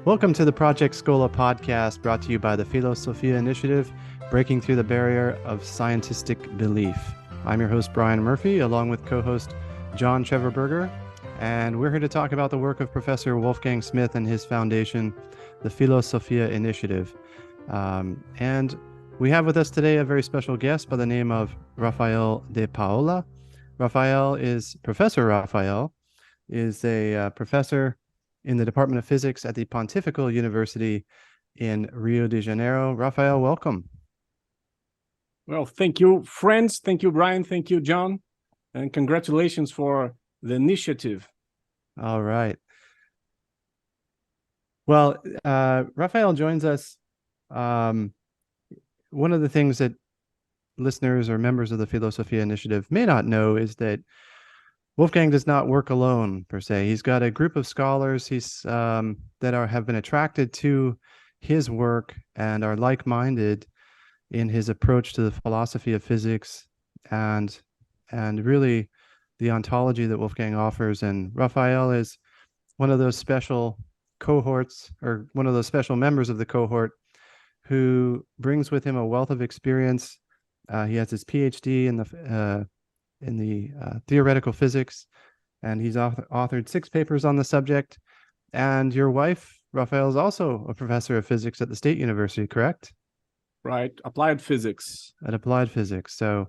Welcome to the Project Scola podcast, brought to you by the Philos-Sophia initiative, breaking through the barrier of scientific belief. I'm your host, Brian Murphy, along with co-host John Trevor Berger, and we're here to talk about the work of Professor Wolfgang Smith and his foundation, the Philos-Sophia initiative. And we have with us today a very special guest by the name of Raphael De Paola. Professor Raphael is a professor in the Department of Physics at the Pontifical University in Rio de Janeiro. Raphael, welcome. Well, thank you, friends. Thank you, Brian. Thank you, John. And congratulations for the initiative. All right. Well, Raphael joins us. One of the things that listeners or members of the Philos-Sophia initiative may not know is that Wolfgang does not work alone, per se. He's got a group of scholars have been attracted to his work and are like-minded in his approach to the philosophy of physics and really the ontology that Wolfgang offers. And Raphael is one of those special cohorts, or one of those special members of the cohort, who brings with him a wealth of experience. He has his PhD in the theoretical physics, and he's authored 6 papers on the subject. And your wife, Raphael, is also a professor of physics at the State University, correct? Right, applied physics. At applied physics. So,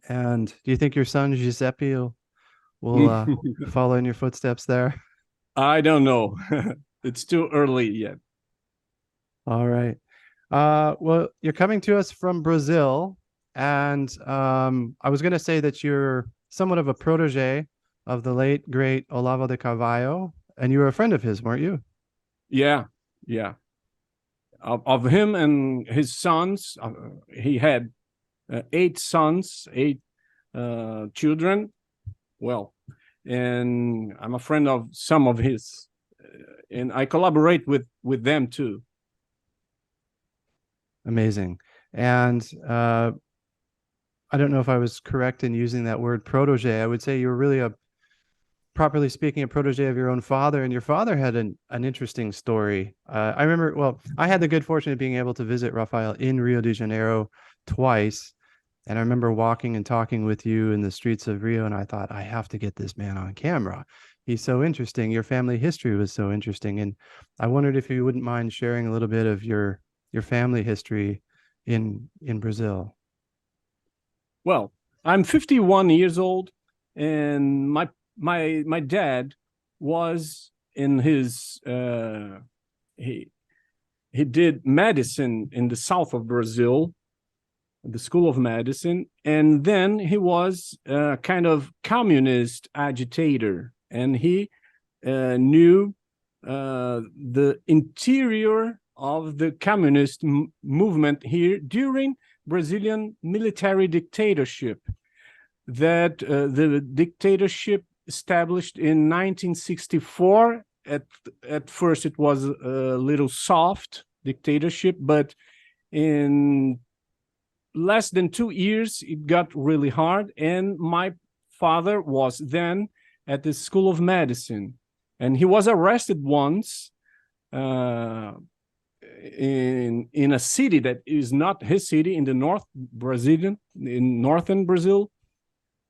and do you think your son Giuseppe will follow in your footsteps there? I don't know. It's too early yet. All right. Well, you're coming to us from Brazil. And I was going to say that you're somewhat of a protege of the late, great Olavo de Carvalho, and you were a friend of his, weren't you? Yeah. Of him and his sons, he had 8 sons, 8 children. Well, and I'm a friend of some of his, and I collaborate with them too. Amazing. And I don't know if I was correct in using that word protege. I would say you were really properly speaking, a protege of your own father, and your father had an interesting story. I remember, well, I had the good fortune of being able to visit Raphael in Rio de Janeiro twice. And I remember walking and talking with you in the streets of Rio, and I thought, I have to get this man on camera. He's so interesting. Your family history was so interesting. And I wondered if you wouldn't mind sharing a little bit of your family history in Brazil. Well, I'm 51 years old, and my dad was in his he did medicine in the south of Brazil, the School of Medicine, and then he was a kind of communist agitator, and he knew the interior of the communist movement here during Brazilian military dictatorship, that the dictatorship established in 1964. At first it was a little soft dictatorship, but in less than 2 years it got really hard. And my father was then at the School of Medicine, and he was arrested once in a city that is not his city, in the northern Brazil,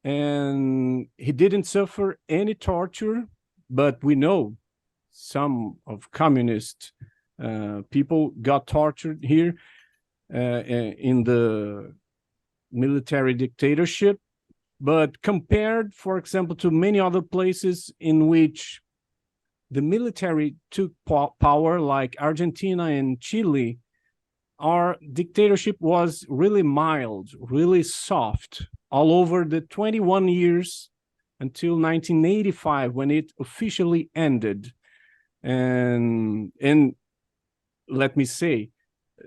and he didn't suffer any torture, but we know some of communist people got tortured here in the military dictatorship. But compared, for example, to many other places in which the military took power, like Argentina and Chile, our dictatorship was really mild, really soft, all over the 21 years until 1985, when it officially ended. And let me say,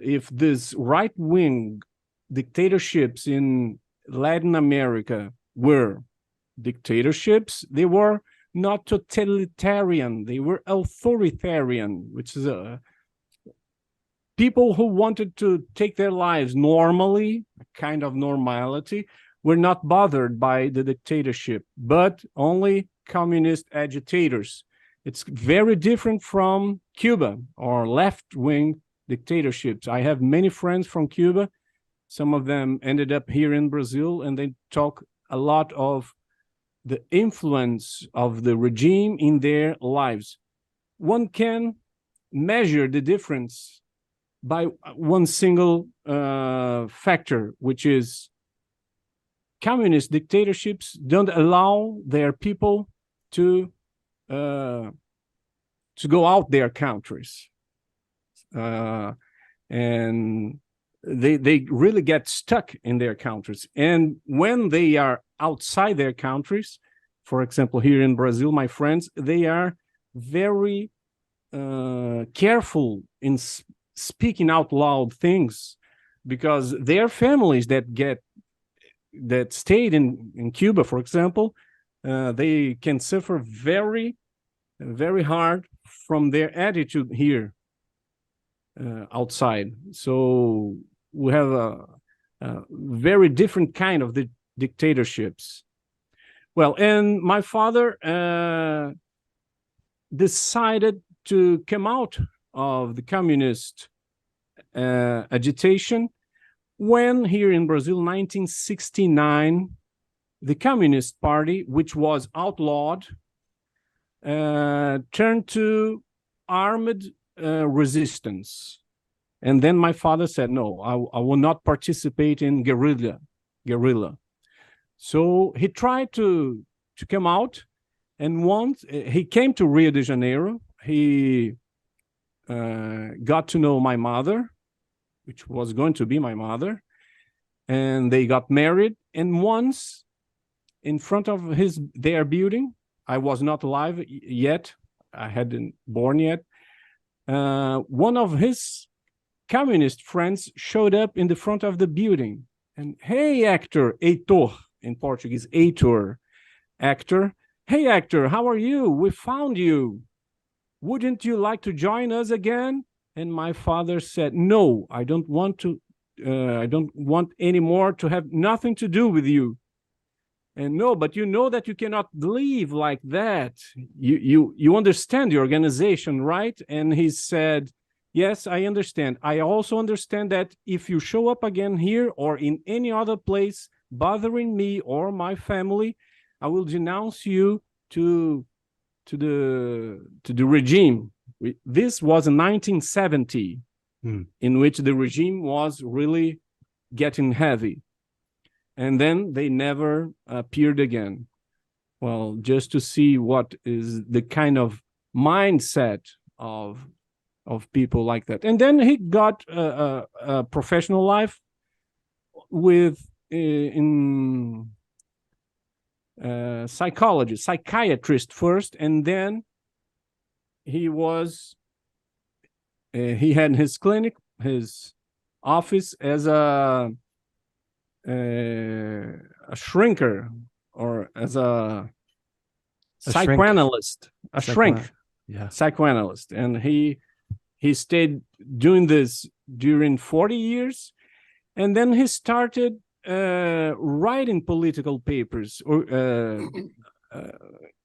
if these right-wing dictatorships in Latin America were dictatorships, they were not totalitarian, they were authoritarian, which is people who wanted to take their lives normally, a kind of normality, were not bothered by the dictatorship, but only communist agitators. It's very different from Cuba or left-wing dictatorships. I have many friends from Cuba. Some of them ended up here in Brazil, and they talk a lot of the influence of the regime in their lives. One can measure the difference by one single factor, which is communist dictatorships don't allow their people to go out their countries, and they really get stuck in their countries. And when they are outside their countries, for example, here in Brazil, my friends, they are very careful in speaking out loud things, because their families that stayed in Cuba, for example, they can suffer very, very hard from their attitude here outside. So we have a very different kind of dictatorships. Well, and my father decided to come out of the communist agitation when, here in Brazil, 1969, the Communist Party, which was outlawed, turned to armed resistance. And then my father said, no, I will not participate in guerrilla. So he tried to come out, and once he came to Rio de Janeiro, he got to know my mother, which was going to be my mother, and they got married. And once, in front of their building, I was not alive yet, I hadn't born yet, one of his communist friends showed up in the front of the building. And, hey, actor, Heitor, in Portuguese, Heitor, actor. Hey, actor, how are you? We found you. Wouldn't you like to join us again? And my father said, no, I don't want to. I don't want anymore to have nothing to do with you. And no, but you know that you cannot leave like that. You understand the organization, right? And he said, yes, I understand. I also understand that if you show up again here or in any other place bothering me or my family, I will denounce you to the regime. This was in 1970, in which the regime was really getting heavy. And then they never appeared again. Well, just to see what is the kind of mindset of people like that. And then he got a professional life with in psychiatrist first, and then he was he had his clinic, his office as a shrinker, or as a psychoanalyst, a shrink, yeah, psychoanalyst. And he stayed doing this during 40 years, and then he started writing political papers, or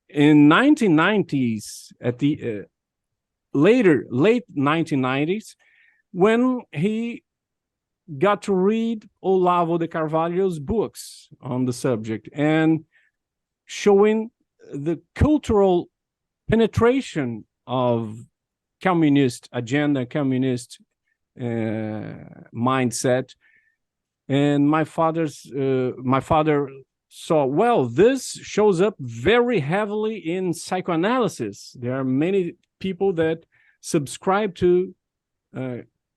in 1990s, at the late 1990s, when he got to read Olavo de Carvalho's books on the subject, and showing the cultural penetration of communist agenda, communist mindset. And my father saw, well, this shows up very heavily in psychoanalysis. There are many people that subscribe to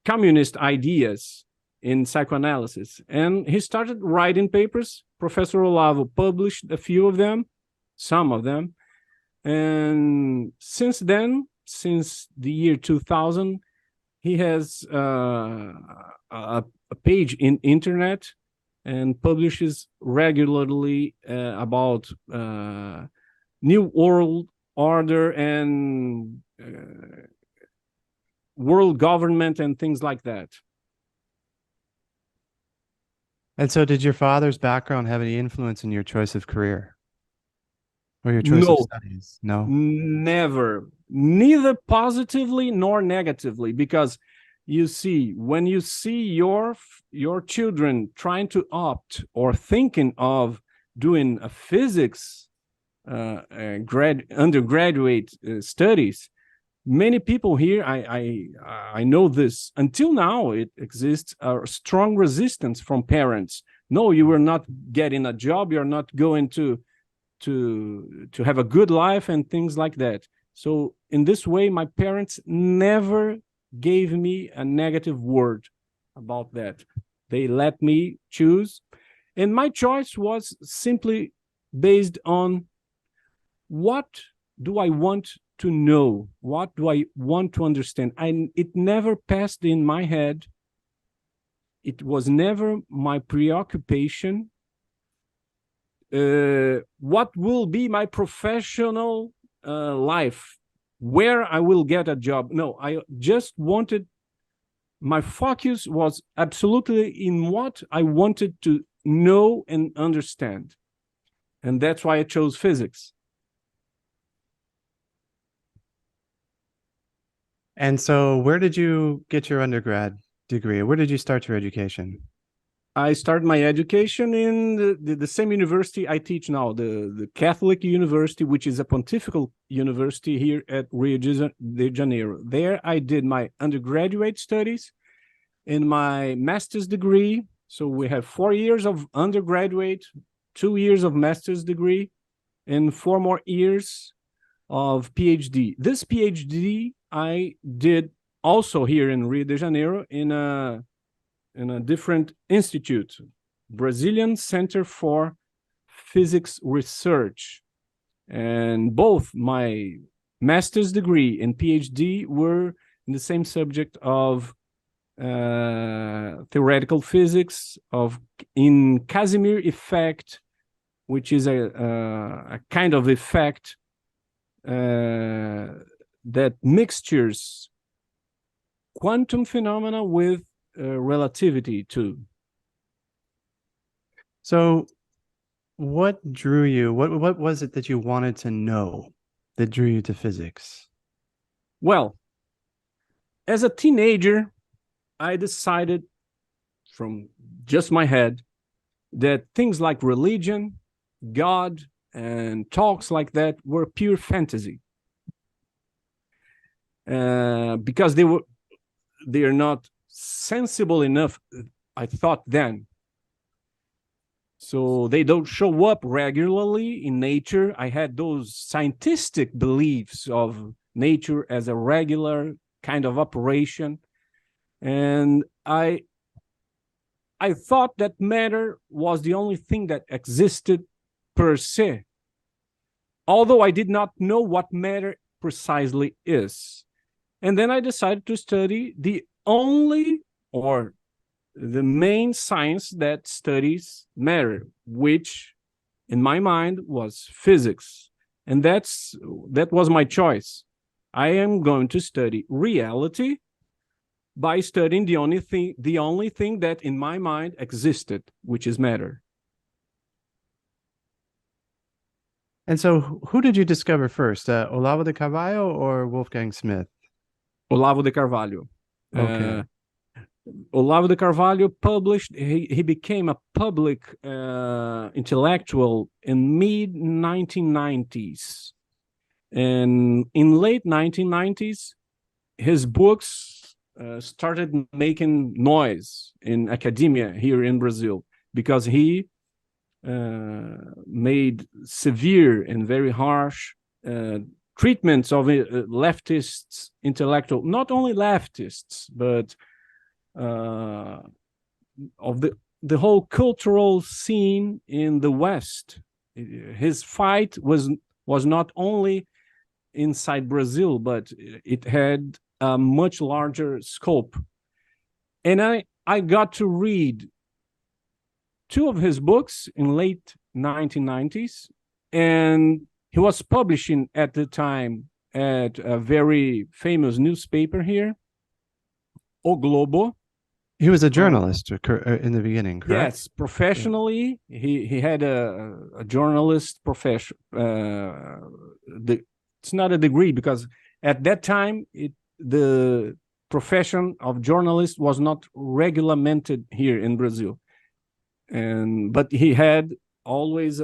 communist ideas in psychoanalysis. And he started writing papers. Professor Olavo published a few of them, some of them. And since then, since the year 2000, he has a page in internet and publishes regularly about New World Order and world government and things like that. And so did your father's background have any influence in your choice of career? Or your choice of No, studies? No. never, neither positively nor negatively, because you see, when you see your children trying to opt or thinking of doing a physics undergraduate studies, many people here, I know this, until now it exists a strong resistance from parents. No, you are not getting a job, you're not going to have a good life and things like that. So in this way, my parents never gave me a negative word about that. They let me choose, and my choice was simply based on what do I want to know, what do I want to understand. It never passed in my head, it was never my preoccupation, what will be my professional life, where I will get a job. No, I just wanted, my focus was absolutely in what I wanted to know and understand. And that's why I chose physics. And so where did you get your undergrad degree? Where did you start your education? I started my education in the same university I teach now, the Catholic University, which is a pontifical university here at Rio de Janeiro. There I did my undergraduate studies and my master's degree. So we have 4 years of undergraduate, 2 years of master's degree, and 4 more years of PhD. This PhD I did also here in Rio de Janeiro in a different institute, Brazilian Center for Physics Research. And both my master's degree and PhD were in the same subject of theoretical physics, in Casimir effect, which is a kind of effect that mixtures quantum phenomena with relativity too. So what drew you? What was it that you wanted to know that drew you to physics? Well, as a teenager, I decided from just my head that things like religion, God, and talks like that were pure fantasy. Because they are not sensible enough, I thought then. So they don't show up regularly in nature. I had those scientific beliefs of nature as a regular kind of operation. And I thought that matter was the only thing that existed per se, although I did not know what matter precisely is. And then I decided to study the only or the main science that studies matter, which in my mind was physics. And that was my choice. I am going to study reality by studying the only thing that in my mind existed, which is matter. And so who did you discover first, Olavo de Carvalho or Wolfgang Smith? Olavo de Carvalho. Okay. Olavo de Carvalho published, he became a public intellectual in mid-1990s. And in late 1990s, his books started making noise in academia here in Brazil, because he made severe and very harsh treatments of leftists, intellectual, not only leftists, but of the whole cultural scene in the West. His fight was not only inside Brazil, but it had a much larger scope. And I got to read 2 of his books in late 1990s, and he was publishing at the time at a very famous newspaper here, O Globo. He was a journalist in the beginning, correct? Yes, professionally, he had a journalist profession. It's not a degree because at that time the profession of journalist was not regulated here in Brazil, but he had always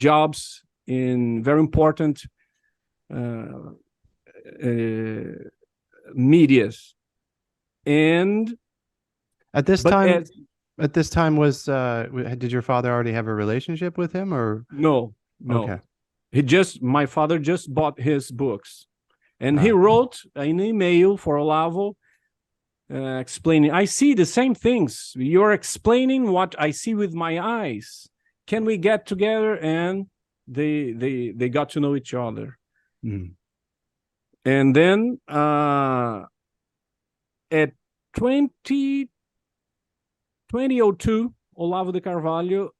jobs in very important uh, medias. And At this but time, as at this time did your father already have a relationship with him or? no, Okay. my father just bought his books, and he Ah, wrote an email for Olavo explaining, I see the same things. You're explaining what I see with my eyes. Can we get together? And they got to know each other. mm. And then at 2002, Olavo de Carvalho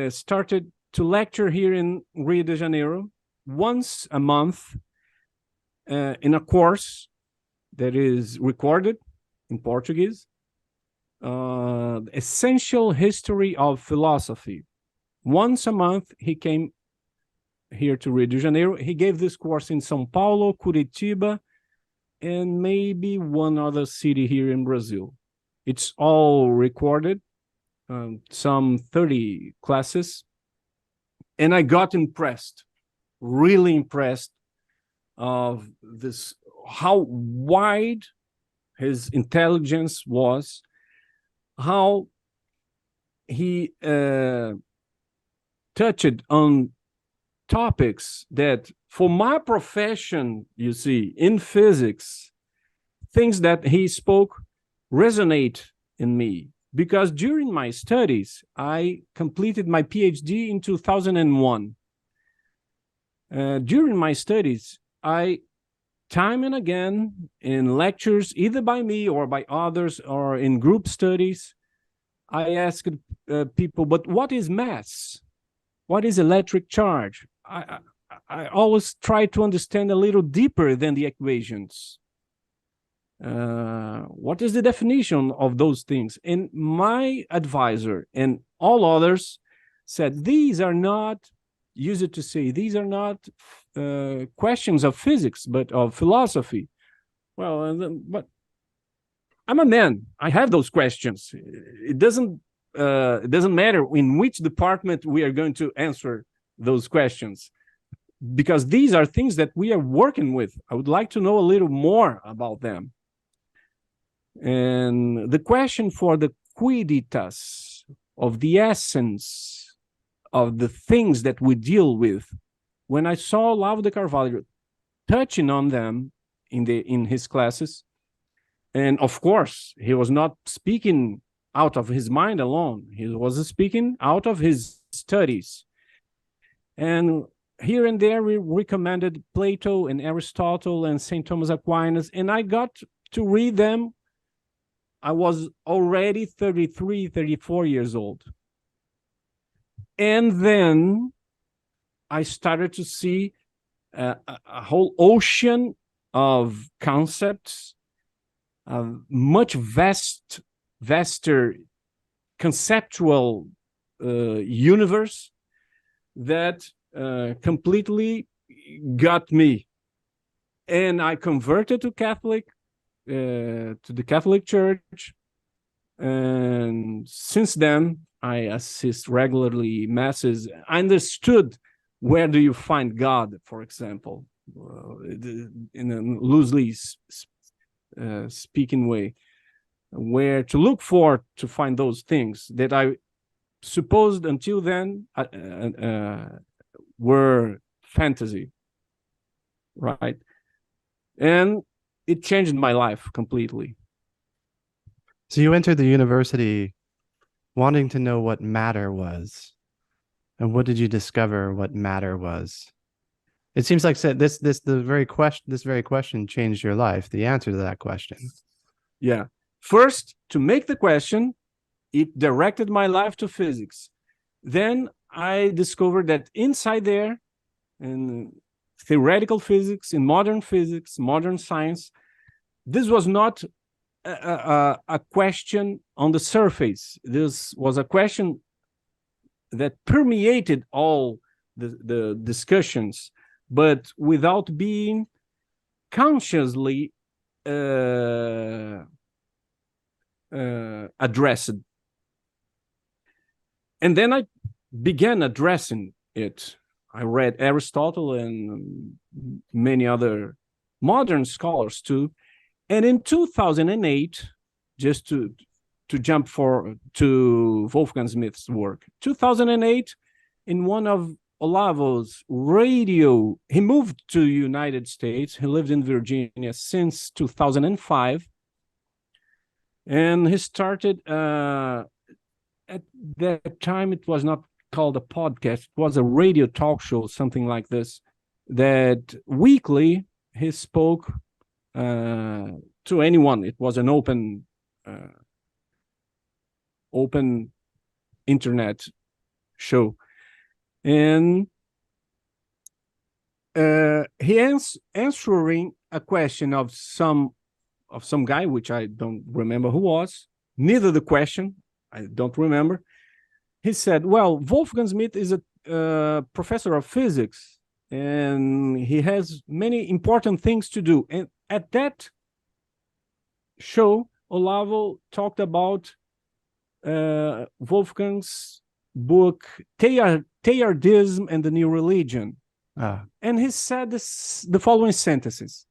started to lecture here in Rio de Janeiro once a month in a course that is recorded in Portuguese, Essential History of Philosophy. Once a month, he came here to Rio de Janeiro. He gave this course in São Paulo, Curitiba, and maybe one other city here in Brazil. It's all recorded, some 30 classes. And I got impressed, really impressed of this, how wide his intelligence was, how he touched on topics that for my profession, you see, in physics, things that he spoke resonate in me. Because during my studies, I completed my PhD in 2001. During my studies, I, time and again, in lectures, either by me or by others, or in group studies, I asked people, but what is mass? What is electric charge? I always try to understand a little deeper than the equations. What is the definition of those things? And my advisor and all others said, these are not, used to say, these are not questions of physics, but of philosophy. Well, but I'm a man. I have those questions. It doesn't matter in which department we are going to answer those questions, because these are things that we are working with. I would like to know a little more about them. And the question for the quiditas, of the essence of the things that we deal with, when I saw Olavo de Carvalho touching on them in his classes, and of course, he was not speaking out of his mind alone. He was speaking out of his studies. And here and there, we recommended Plato and Aristotle and St. Thomas Aquinas, and I got to read them. I was already 33, 34 years old. And then I started to see a whole ocean of concepts, much vaster conceptual universe that completely got me. And I converted to the Catholic Church. And since then, I assist regularly masses. I understood, where do you find God, for example, in a loosely speaking way, where to look for to find those things that I supposed until then were fantasy, right? And it changed my life completely. So you entered the university wanting to know what matter was. And what did you discover what matter was? It seems like this very question changed your life, the answer to that question. Yeah. First, to make the question, it directed my life to physics. Then I discovered that inside there, in theoretical physics, in modern physics, modern science, this was not a question on the surface. This was a question that permeated all the discussions, but without being consciously addressed. And then I began addressing it. I read Aristotle and many other modern scholars too. And in 2008, just to jump to Wolfgang Smith's work, 2008, in one of Olavo's radio, he moved to the United States. He lived in Virginia since 2005. And he started, at that time, it was not called a podcast. It was a radio talk show, something like this, that weekly he spoke to anyone. It was an open internet show. And he answering a question of some guy, which I don't remember who was, neither the question, I don't remember. He said, well, Wolfgang Smith is a professor of physics, and he has many important things to do. And at that show, Olavo talked about Wolfgang's book, Teilhardism and the New Religion. And he said the following sentence.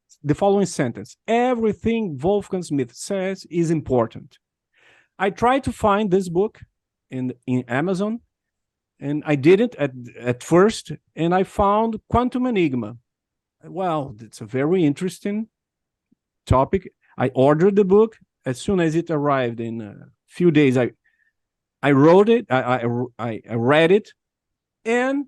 Everything Wolfgang Smith says is important. I tried to find this book in Amazon, and I did it at first, and I found Quantum Enigma. Well, it's a very interesting topic. I ordered the book. As soon as it arrived in a few days, I wrote it, I read it, and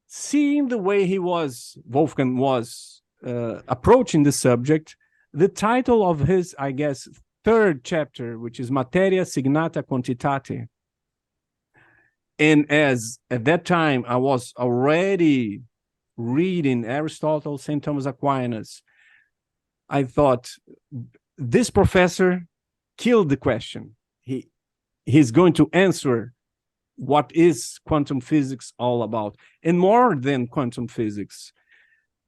seeing the way Wolfgang was approaching the subject, the title of his, I guess, third chapter, which is Materia Signata Quantitate. And as at that time, I was already reading Aristotle, St. Thomas Aquinas, I thought, this professor killed the question. He's going to answer what is quantum physics all about, and more than quantum physics.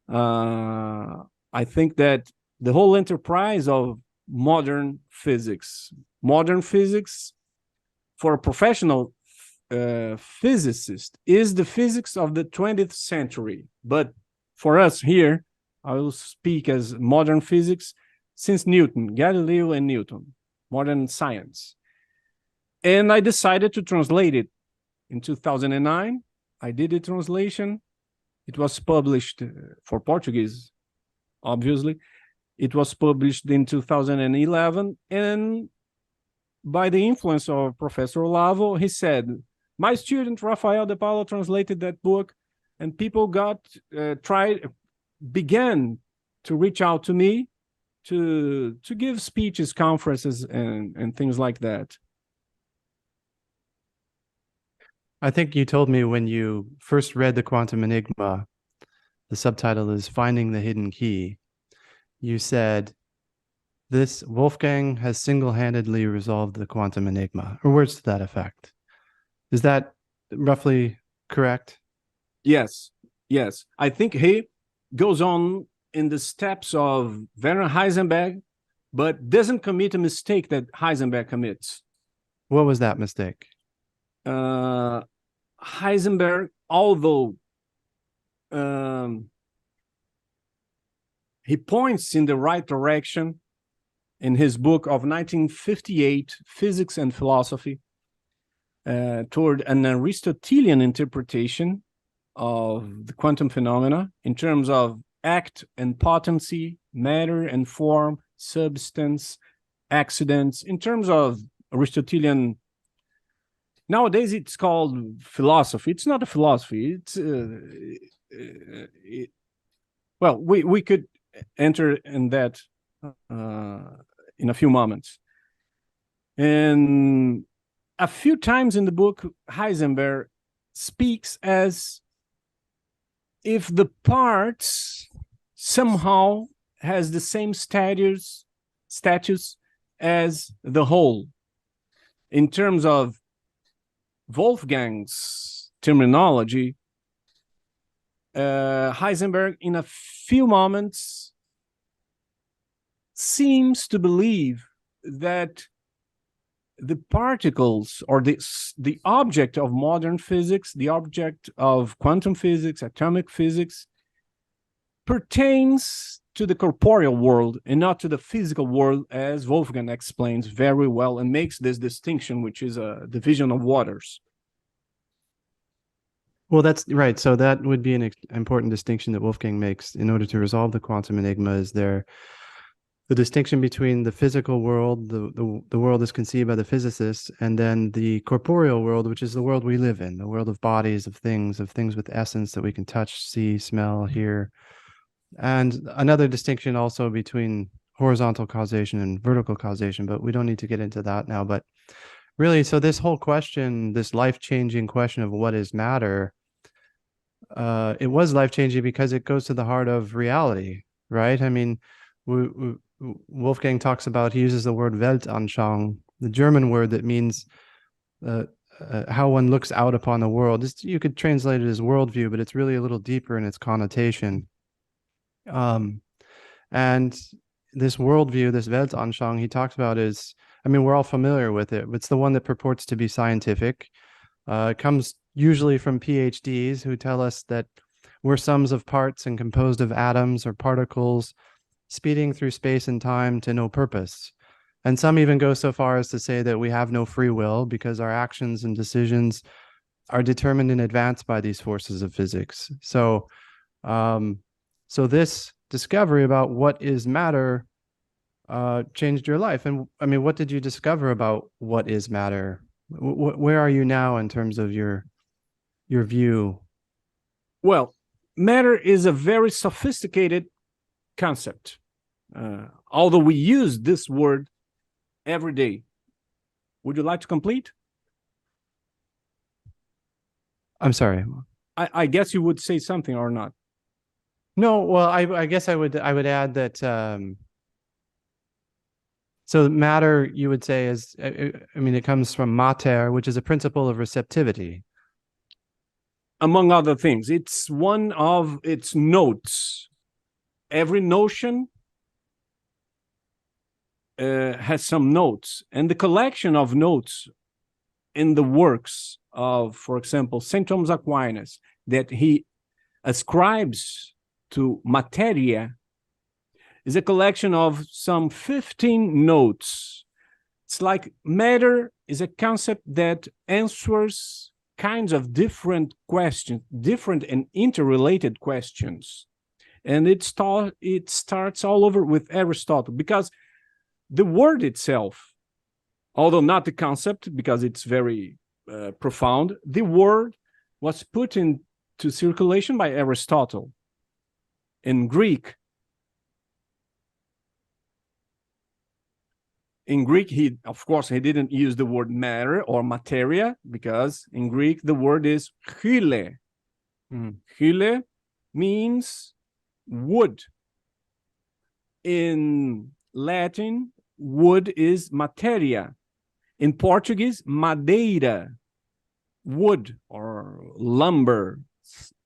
I think that the whole enterprise of modern physics for a professional physicist is the physics of the 20th century. But for us here, I will speak as modern physics since Newton, Galileo and Newton, modern science. And I decided to translate it in 2009. I did the translation. It was published for Portuguese, obviously. It was published in 2011. And by the influence of Professor Olavo, he said, my student Raphael De Paola translated that book, and people began to reach out to me to give speeches, conferences, and things like that. I think you told me when you first read the Quantum Enigma, the subtitle is Finding the Hidden Key. You said, this Wolfgang has single-handedly resolved the quantum enigma, or words to that effect. Is that roughly correct? Yes. I think he goes on in the steps of Werner Heisenberg, but doesn't commit a mistake that Heisenberg commits. What was that mistake? Heisenberg, although he points in the right direction in his book of 1958, Physics and Philosophy, toward an Aristotelian interpretation of the quantum phenomena in terms of act and potency, matter and form, substance, accidents, in terms of Aristotelian. Nowadays, it's called philosophy. It's not a philosophy. It's well, we could enter in that in a few moments. And a few times in the book, Heisenberg speaks as if the parts somehow has the same status status as the whole. In terms of Wolfgang's terminology, Heisenberg, in a few moments, seems to believe that the particles, or the object of modern physics, the object of quantum physics, atomic physics, pertains to the corporeal world and not to the physical world, as Wolfgang explains very well and makes this distinction, which is a division of waters. Well, that's right. So that would be an important distinction that Wolfgang makes in order to resolve the quantum enigma. Is there the distinction between the physical world, the world as conceived by the physicists, and then the corporeal world, which is the world we live in, the world of bodies, of things with essence that we can touch, see, smell, hear. And another distinction also between horizontal causation and vertical causation, but we don't need to get into that now. But really, so this whole question, this life-changing question of what is matter, it was life-changing because it goes to the heart of reality, right? I mean, Wolfgang talks about, he uses the word Weltanschauung, the German word that means how one looks out upon the world. You could translate it as worldview, but it's really a little deeper in its connotation. And this worldview, this Weltanschauung he talks about is, I mean, we're all familiar with it. It's the one that purports to be scientific. It comes usually from PhDs who tell us that we're sums of parts and composed of atoms or particles speeding through space and time to no purpose. And some even go so far as to say that we have no free will because our actions and decisions are determined in advance by these forces of physics. So this discovery about what is matter changed your life. And I mean, what did you discover about what is matter? Where are you now in terms of your view? Well, matter is a very sophisticated concept, although we use this word every day. Would you like to complete? I'm sorry. I guess you would say something or not. No, well, I guess I would add that so matter, you would say, is, I mean, it comes from mater, which is a principle of receptivity. Among other things, it's one of its notes. Every notion has some notes, and the collection of notes in the works of, for example, St. Thomas Aquinas, that he ascribes to materia, is a collection of some 15 notes. It's like matter is a concept that answers kinds of different questions, different and interrelated questions. And it starts all over with Aristotle, because the word itself, although not the concept, because it's very profound, the word was put into circulation by Aristotle in Greek. In Greek, of course, he didn't use the word matter or materia, because in Greek, the word is chyle. Chyle means wood. In Latin, wood is materia. In Portuguese, madeira, wood or lumber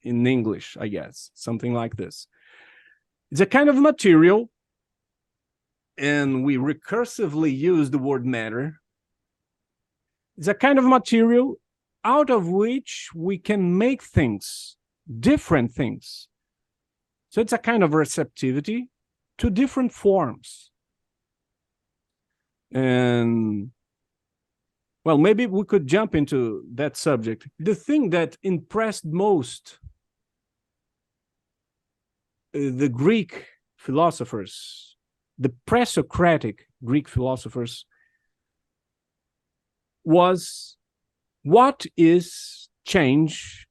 in English, I guess, something like this. It's a kind of material, and we recursively use the word matter. It's a kind of material out of which we can make things, different things. So it's a kind of receptivity to different forms. And, well, maybe we could jump into that subject. The thing that impressed most the Greek philosophers, the pre-Socratic Greek philosophers, was what is change,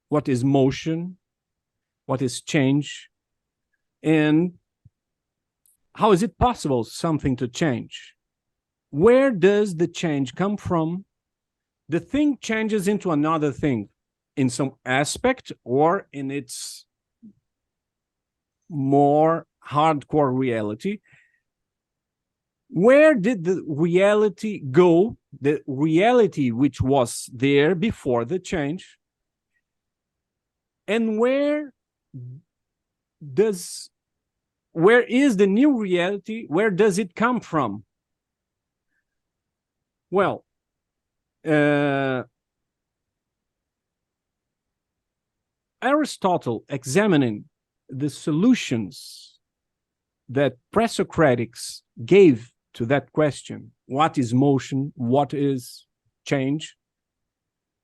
what is motion, what is change, and how is it possible something to change? Where does the change come from? The thing changes into another thing in some aspect or in its more hardcore reality. where did the reality go? The reality which was there before the change, and where is the new reality? Where does it come from? Well, Aristotle, examining the solutions that pre-Socratics gave to that question, what is motion, what is change,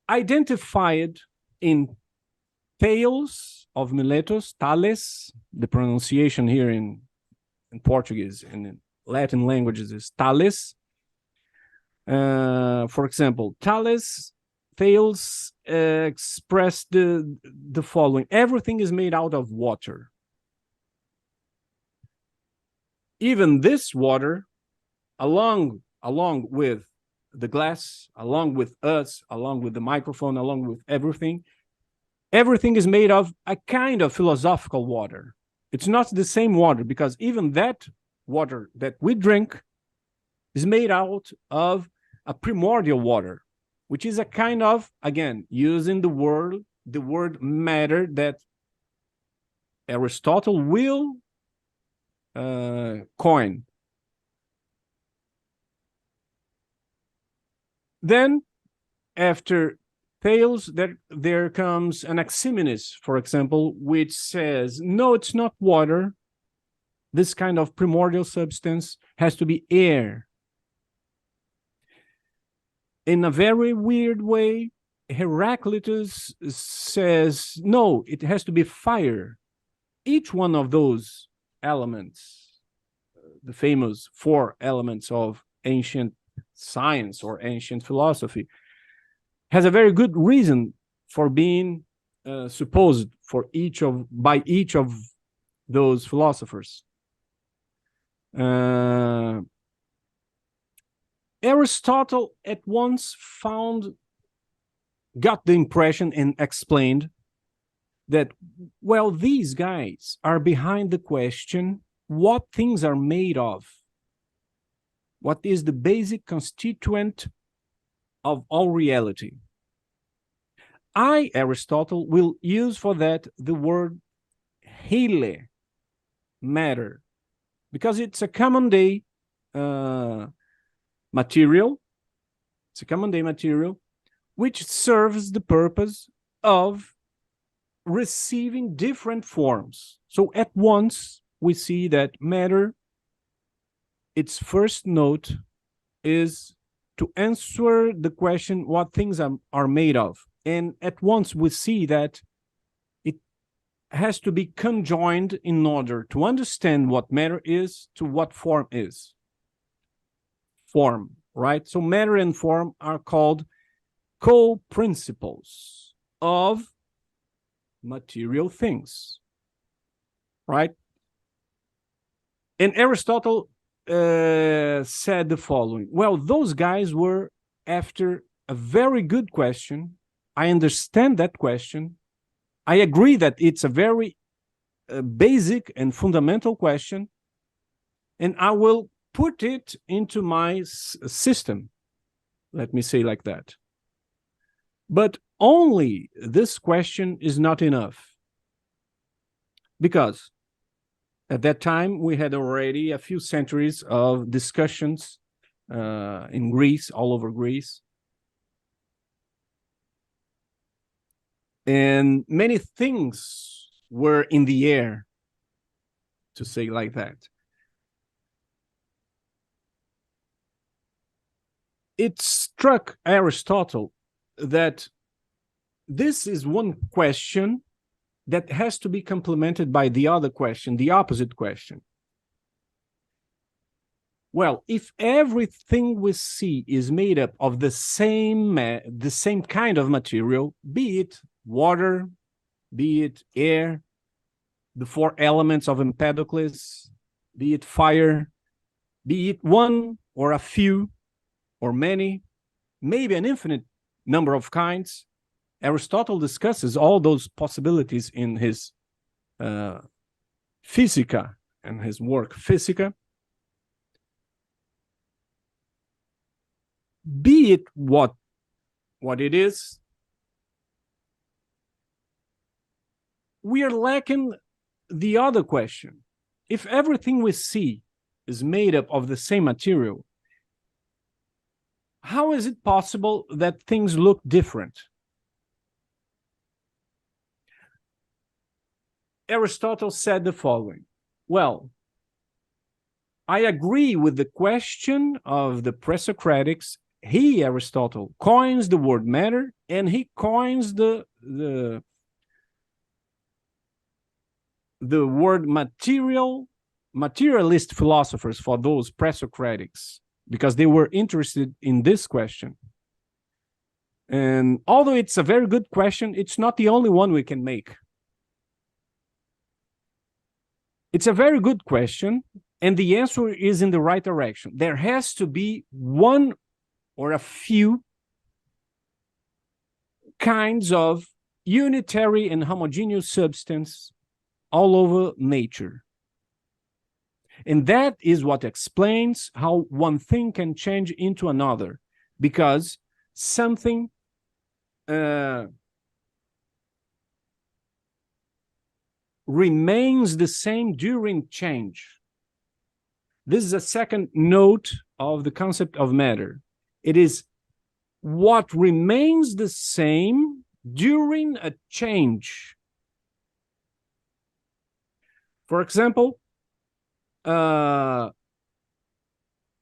identified in Thales of Miletus, Thales, the pronunciation here in Portuguese and in Latin languages is Thales. For example, Thales expressed the following: everything is made out of water. Even this water, along with the glass, along with us, along with the microphone, along with everything is made of a kind of philosophical water. It's not the same water, because even that water that we drink is made out of a primordial water, which is a kind of, again, using the word matter that Aristotle will coin. Then, after Thales, there comes Anaximenes, for example, which says, no, it's not water. This kind of primordial substance has to be air. In a very weird way, Heraclitus says, no, it has to be fire. Each one of those elements, the famous 4 elements of ancient science or ancient philosophy, has a very good reason for being supposed by each of those philosophers. Aristotle at once got the impression and explained that, well, these guys are behind the question, what things are made of? What is the basic constituent of all reality? Aristotle, will use for that the word hele, matter, because it's a common day material. It's a common day material which serves the purpose of receiving different forms. So at once we see that matter, its first note is to answer the question what things are made of. And at once we see that it has to be conjoined in order to understand what matter is to what form is. Form, right? So matter and form are called co-principles of material things, right? And Aristotle said the following: well, those guys were after a very good question. I understand that question. I agree that it's a very basic and fundamental question, and I will put it into my system. Let me say like that. But only this question is not enough, because at that time we had already a few centuries of discussions in Greece, all over Greece, and many things were in the air, to say like that. It struck Aristotle that this is one question that has to be complemented by the other question, the opposite question. Well, if everything we see is made up of the same kind of material, be it water, be it air, the 4 elements of Empedocles, be it fire, be it one or a few or many, maybe an infinite number of kinds, Aristotle discusses all those possibilities in his Physica and his work Physica. be it what it is, we are lacking the other question. If everything we see is made up of the same material, how is it possible that things look different? Aristotle said the following. Well, I agree with the question of the pre-Socratics. He, Aristotle, coins the word matter, and he coins the word materialist philosophers for those pre-Socratics, because they were interested in this question. And although it's a very good question, it's not the only one we can make. It's a very good question, and the answer is in the right direction. There has to be one or a few kinds of unitary and homogeneous substance all over nature. And that is what explains how one thing can change into another, because something remains the same during change. This is a second note of the concept of matter. It is what remains the same during a change. For example,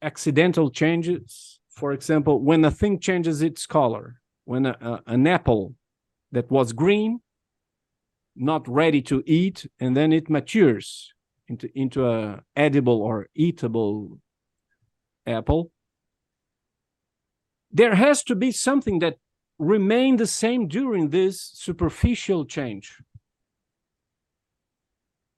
accidental changes. For example, when a thing changes its color, when an apple that was green, not ready to eat, and then it matures into a edible or eatable apple. There has to be something that remained the same during this superficial change.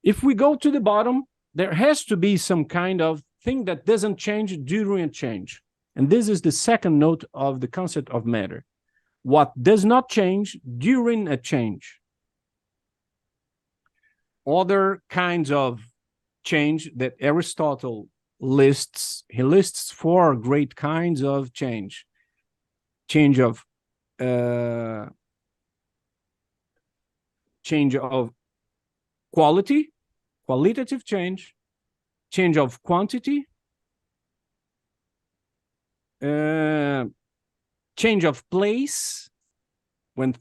If we go to the bottom, there has to be some kind of thing that doesn't change during a change. And this is the second note of the concept of matter. What does not change during a change. Other kinds of change that Aristotle lists, he lists 4 great kinds of change. Change of quality, qualitative change, change of quantity, change of place, when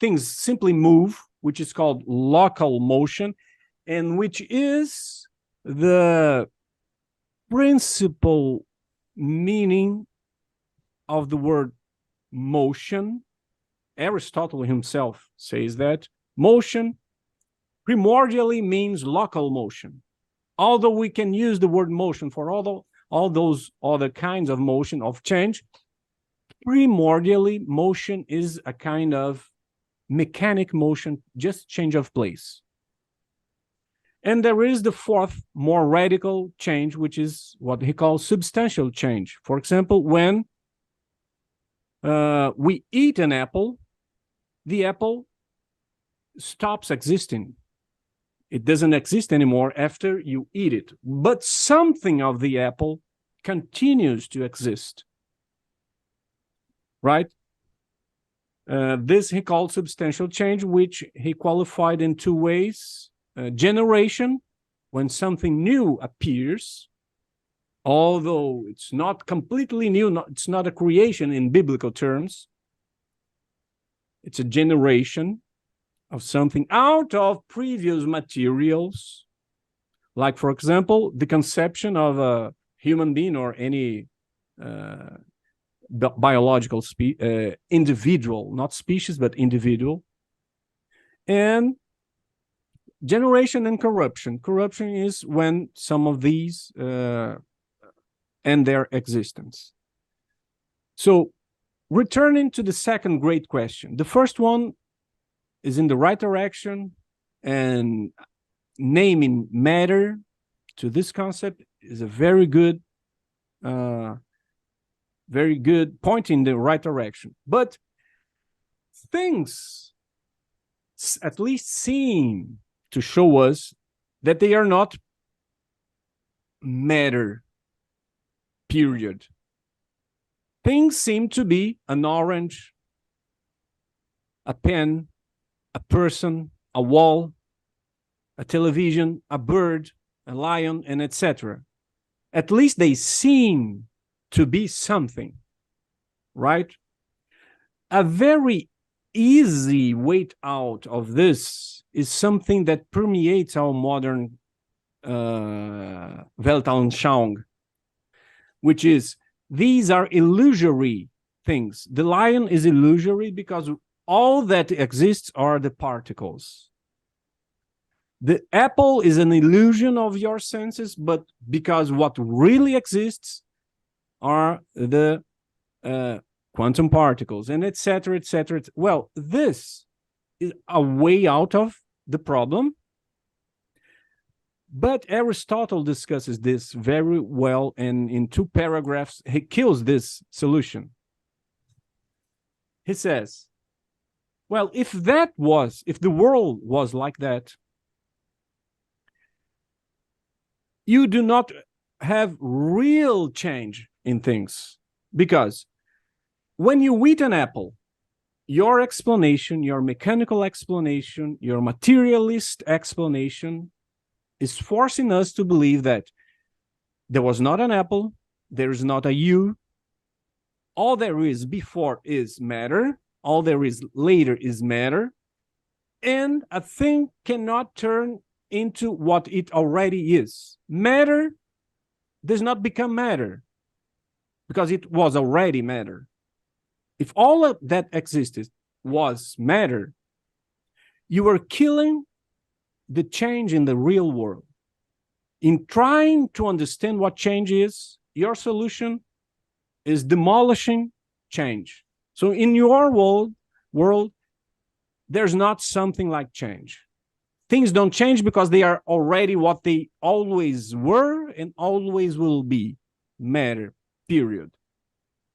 things simply move, which is called local motion, and which is the principal meaning of the word motion. Aristotle himself says that motion primordially means local motion. Although we can use the word motion for all those other kinds of motion, of change, primordially motion is a kind of mechanic motion, just change of place. And there is the 4th, more radical change, which is what he calls substantial change. For example, when we eat an apple, the apple stops existing. It doesn't exist anymore after you eat it, but something of the apple continues to exist, right? This he called substantial change, which he qualified in 2 ways. Generation, when something new appears, although it's not completely new, it's not a creation in biblical terms. It's a generation of something out of previous materials. Like, for example, the conception of a human being or any biological individual, not species, but individual. And generation and corruption. Corruption is when some of these end their existence. So, returning to the second great question, the first one is in the right direction, and naming matter to this concept is a very good point in the right direction. But things at least seem to show us that they are not matter, period. things seem to be an orange, a pen, a person, a wall, a television, a bird, a lion, and etc. At least they seem to be something, right? A very easy way out of this is something that permeates our modern Weltanschauung, which is these are illusory things. The lion is illusory because all that exists are the particles. The apple is an illusion of your senses, but because what really exists are the quantum particles, and etc., etc. Well, this is a way out of the problem, but Aristotle discusses this very well, and in 2 paragraphs, he kills this solution. He says, well, if the world was like that, you do not have real change in things, because when you eat an apple, your explanation, your mechanical explanation, your materialist explanation is forcing us to believe that there was not an apple, there is not a you, all there is before is matter, all there is later is matter, and a thing cannot turn into what it already is. Matter does not become matter because it was already matter. If all of that existed was matter, you were killing the change in the real world. In trying to understand what change is, your solution is demolishing change. So in your world, there's not something like change. Things don't change because they are already what they always were and always will be, matter, period.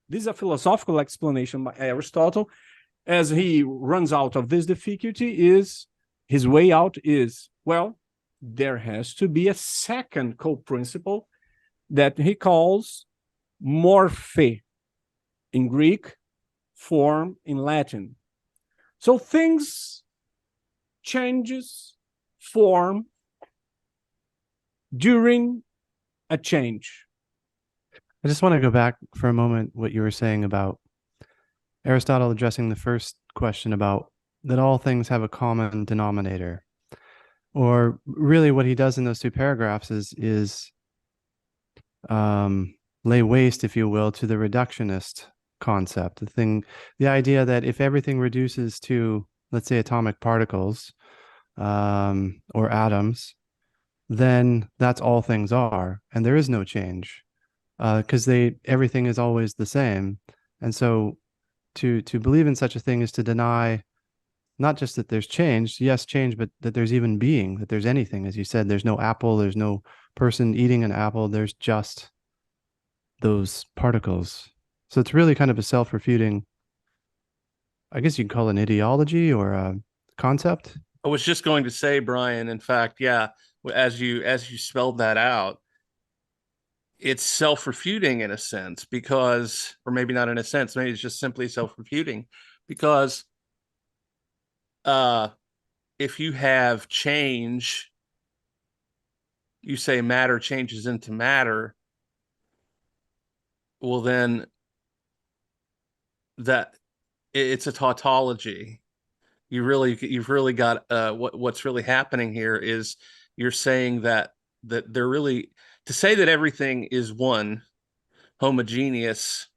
This is a philosophical explanation by Aristotle. As he runs out of this difficulty, his way out is, well, there has to be a second co-principle that he calls morphe in Greek, form in Latin. So things changes form during a change. I just want to go back for a moment what you were saying about Aristotle addressing the first question about that all things have a common denominator. Or really what he does in those 2 paragraphs is lay waste, if you will, to the reductionist concept. The idea that if everything reduces to, let's say, atomic particles or atoms, then that's all things are, and there is no change because everything is always the same. And so to believe in such a thing is to deny not just that there's change, yes, change, but that there's even being, that there's anything. As you said, there's no apple, there's no person eating an apple, there's just those particles. So it's really kind of a self-refuting, I guess you'd call it an ideology or a concept. I was just going to say, Brian, in fact, yeah, as you spelled that out, it's self-refuting in a sense because, or maybe not in a sense, maybe it's just simply self-refuting because if you have change, you say matter changes into matter, well then that it's a tautology. You've really got what's really happening here is you're saying that they're really, to say that everything is one homogeneous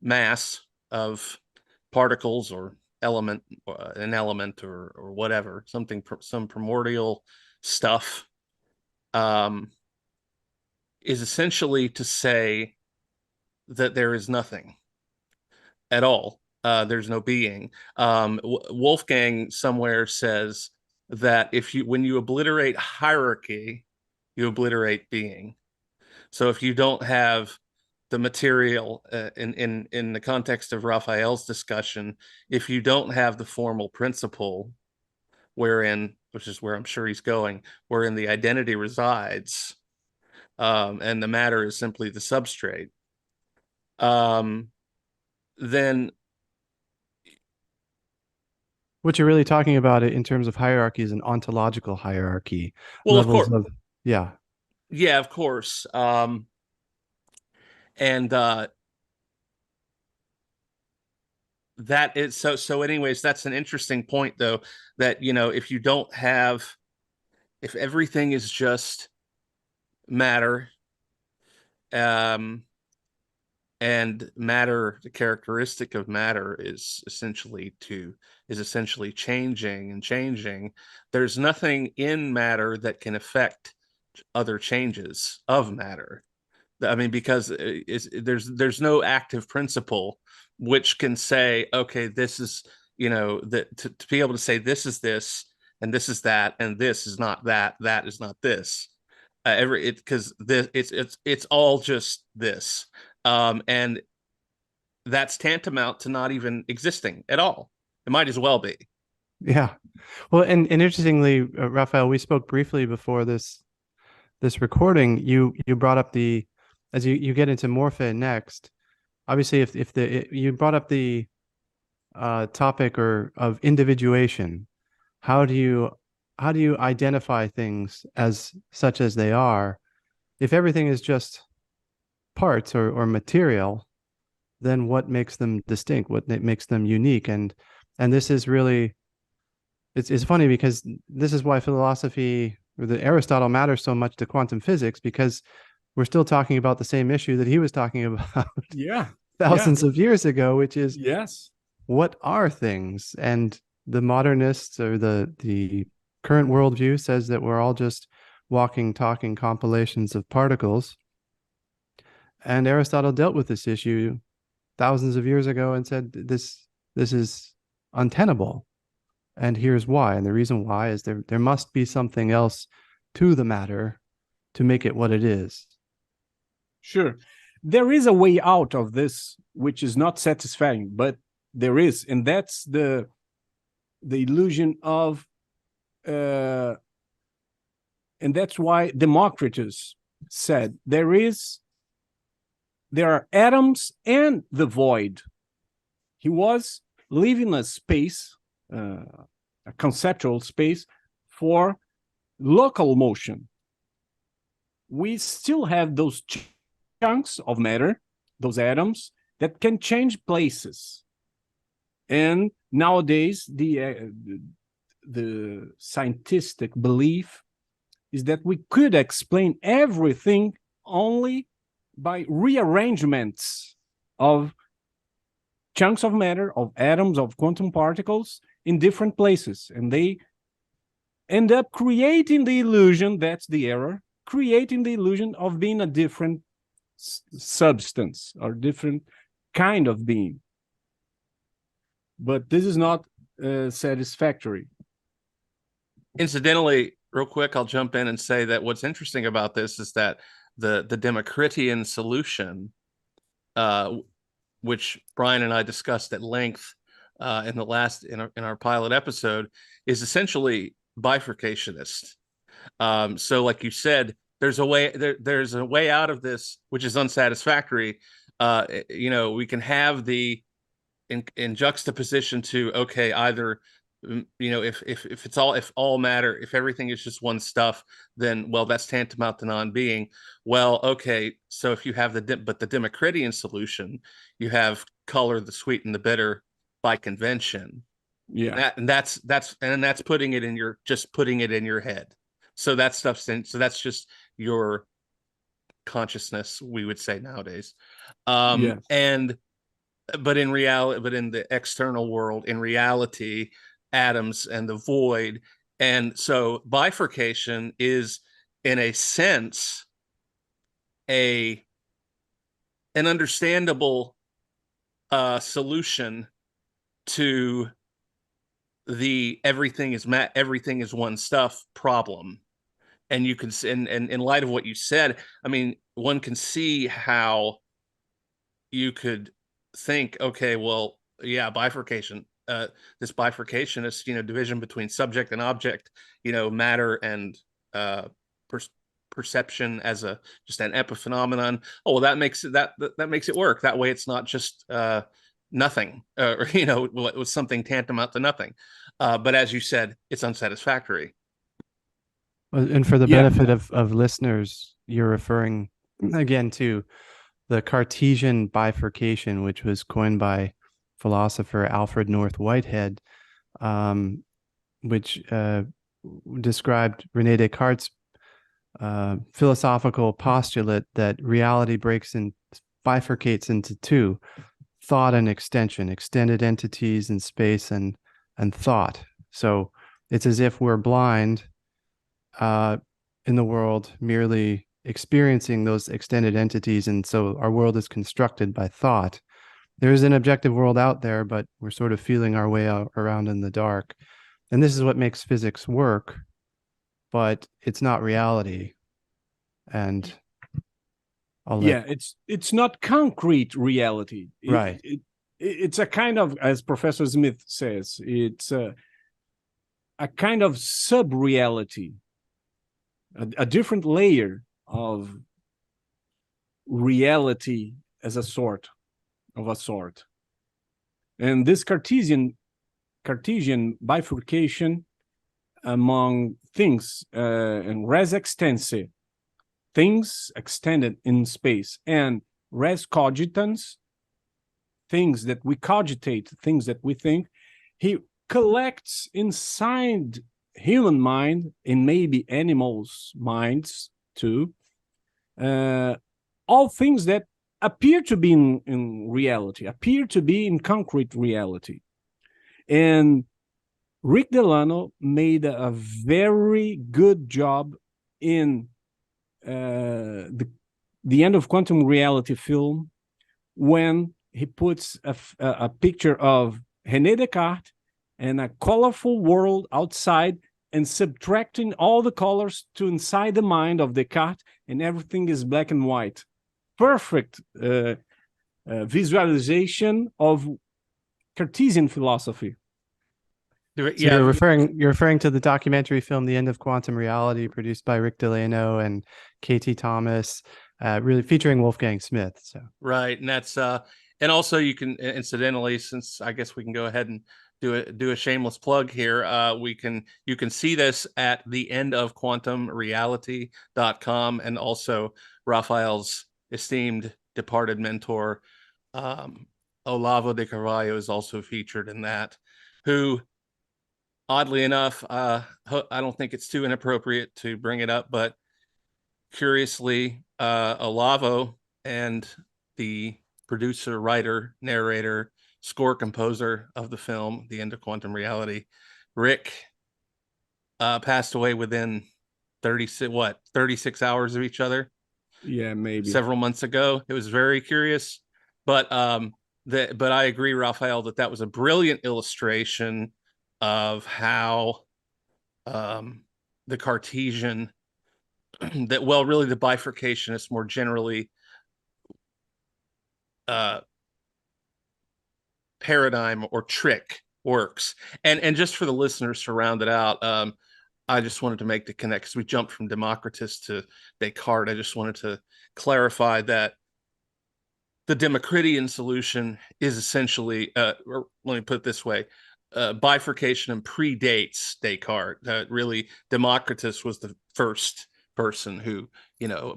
mass of particles or an element or whatever, some primordial stuff, is essentially to say that there is nothing at all. There's no being. Wolfgang somewhere says that when you obliterate hierarchy, you obliterate being. So if you don't have the material in the context of Raphael's discussion, if you don't have the formal principle which is where I'm sure he's going, wherein the identity resides, and the matter is simply the substrate, then What you're really talking about it in terms of hierarchy is an ontological hierarchy, well, of levels course, of, yeah. yeah, of course. And that is so anyways, that's an interesting point though, that if you don't have, if everything is just matter, um and matter, the characteristic of matter is essentially changing and changing, there's nothing in matter that can affect other changes of matter. I mean, because there's no active principle which can say, okay, this is, that to be able to say this is this and this is that and this is not that, that is not this. Because this it's all just this, and that's tantamount to not even existing at all. It might as well be. Yeah. Well, and interestingly, Raphael, we spoke briefly before this recording. You brought up the, as you get into morphe next. Obviously, if you brought up the topic or of individuation, how do you identify things as such as they are? If everything is just parts or material, then what makes them distinct? What makes them unique? And this is really, it's funny because this is why philosophy or the Aristotle matters so much to quantum physics, because we're still talking about the same issue that he was talking about Yeah. thousands of years ago, which is Yes. what are things? And the modernists or the current worldview says that we're all just walking, talking compilations of particles. And Aristotle dealt with this issue thousands of years ago and said this is untenable. And here's why. And the reason why is there must be something else to the matter to make it what it is. Sure. There is a way out of this, which is not satisfying, but there is, and that's the illusion of, and that's why Democritus said there are atoms and the void. He was leaving a space, a conceptual space for local motion. We still have those chunks of matter, those atoms that can change places. And nowadays, the scientific belief is that we could explain everything only by rearrangements of chunks of matter, of atoms, of quantum particles in different places. And they end up creating the illusion, that's the error, creating the illusion of being a different substance or different kind of being. But this is not satisfactory. Incidentally, real quick, I'll jump in and say that what's interesting about this is that the Democritian solution, which Brian and I discussed at length in our pilot episode, is essentially bifurcationist. So, like you said, there's a way out of this, which is unsatisfactory. We can have the in juxtaposition to, okay, either if all matter, if everything is just one stuff, then, well, that's tantamount to non-being. Well, okay, so if you have the Democritian solution, you have color, the sweet and the bitter by convention. Yeah. That's putting it in your head. So that stuff's in, so that's just your consciousness, we would say nowadays. Yeah. But in the external world, in reality, atoms and the void. And so bifurcation is, in a sense, an understandable solution to the everything is one stuff problem. And you can, and in light of what you said, I mean, one can see how you could think, okay, well, yeah, bifurcation. This bifurcation is, division between subject and object, matter and perception as just an epiphenomenon. Oh, well, that makes it work. That way, it's not just nothing, or was something tantamount to nothing. But as you said, it's unsatisfactory. And for the Yeah. benefit of listeners, you're referring again to the Cartesian bifurcation, which was coined by philosopher Alfred North Whitehead, which described Rene Descartes' philosophical postulate that reality bifurcates into two: thought and extension, extended entities in space and thought. So it's as if we're blind in the world, merely experiencing those extended entities, and so our world is constructed by thought. There is an objective world out there, but we're sort of feeling our way around in the dark. And this is what makes physics work, but it's not reality. And it's not concrete reality. Right. It's a kind of, as Professor Smith says, it's a kind of sub-reality, a different layer of reality as a sort. And this Cartesian bifurcation among things and res extensa, things extended in space, and res cogitans, things that we cogitate, things that we think, he collects inside human mind, and maybe animals' minds too, all things that appear to be in reality, appear to be in concrete reality. And Rick Delano made a very good job in the End of Quantum Reality film, when he puts a picture of René Descartes and a colorful world outside, and subtracting all the colors to inside the mind of Descartes, and everything is black and white. Perfect visualization of Cartesian philosophy. So you're referring to the documentary film "The End of Quantum Reality," produced by Rick Delano and K.T. Thomas, really featuring Wolfgang Smith. So right, and that's and also you can, incidentally, since I guess we can go ahead and do a shameless plug here, you can see this at theendofquantumreality.com, and also Raphael's esteemed departed mentor, Olavo de Carvalho, is also featured in that, who, oddly enough, I don't think it's too inappropriate to bring it up, but curiously, Olavo and the producer, writer, narrator, score composer of the film The End of Quantum Reality, Rick, passed away within 36 hours of each other. Yeah, maybe several months ago. It was very curious, but I agree, Raphael, that was a brilliant illustration of how the Cartesian really the bifurcationist more generally paradigm or trick works. And just for the listeners to round it out, I just wanted to make the connect, because we jumped from Democritus to Descartes. I just wanted to clarify that the Democritian solution is essentially, or let me put it this way, bifurcation predates Descartes. Really, Democritus was the first person who,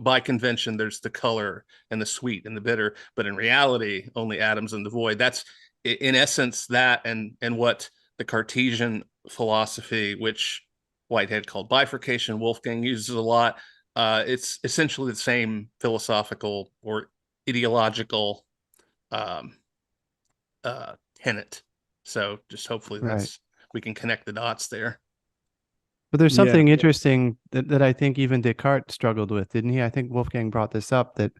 by convention, there's the color and the sweet and the bitter, but in reality, only atoms and the void. That's, in essence, that and what the Cartesian philosophy, which Whitehead called bifurcation, Wolfgang uses a lot. It's essentially the same philosophical or ideological tenet. So just hopefully we can connect the dots there. But there's something interesting that I think even Descartes struggled with, didn't he? I think Wolfgang brought this up, that,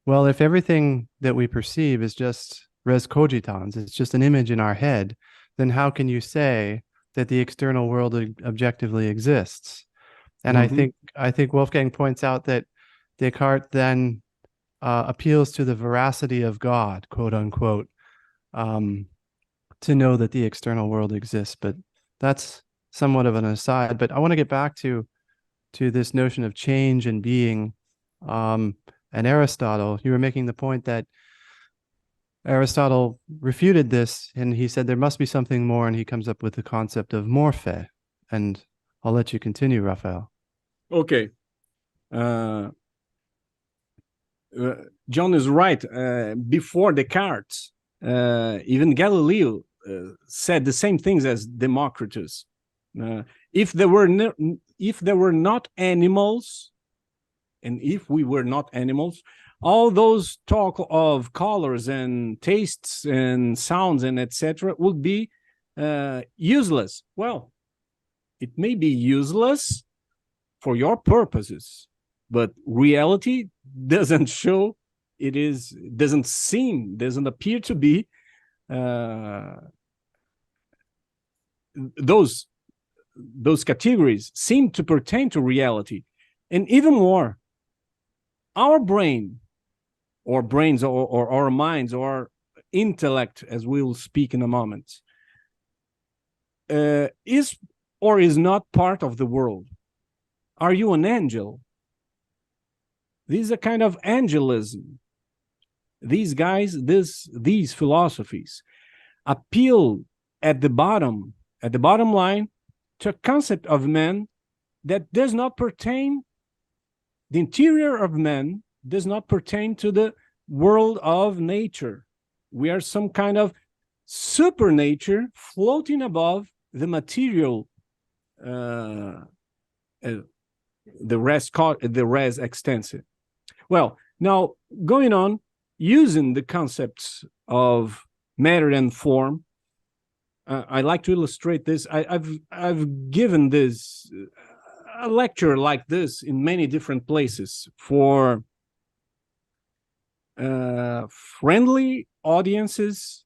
well, if everything that we perceive is just res cogitans, it's just an image in our head, then how can you say that the external world objectively exists? And I think Wolfgang points out that Descartes then appeals to the veracity of God, quote unquote, to know that the external world exists. But that's somewhat of an aside. But I want to get back to this notion of change and being. And Aristotle, you were making the point that Aristotle refuted this, and he said there must be something more, and he comes up with the concept of morphe. And I'll let you continue, Raphael. Okay. John is right. Before Descartes, even Galileo said the same things as Democritus. If there were not animals, and if we were not animals, all those talk of colors and tastes and sounds and etc. would be useless. Well, it may be useless for your purposes, but reality doesn't show it is, doesn't appear to be those categories seem to pertain to reality. And even more, our brain, or brains, or our minds, or intellect, as we'll speak in a moment, is or is not part of the world. Are you an angel? This is a kind of angelism. These guys, these philosophies appeal at the bottom line to a concept of man that does not pertain, the interior of man does not pertain to the world of nature. We are some kind of supernature floating above the material, the res extensive. Well, now going on, using the concepts of matter and form, I like to illustrate this. I've given this a lecture like this in many different places for friendly audiences,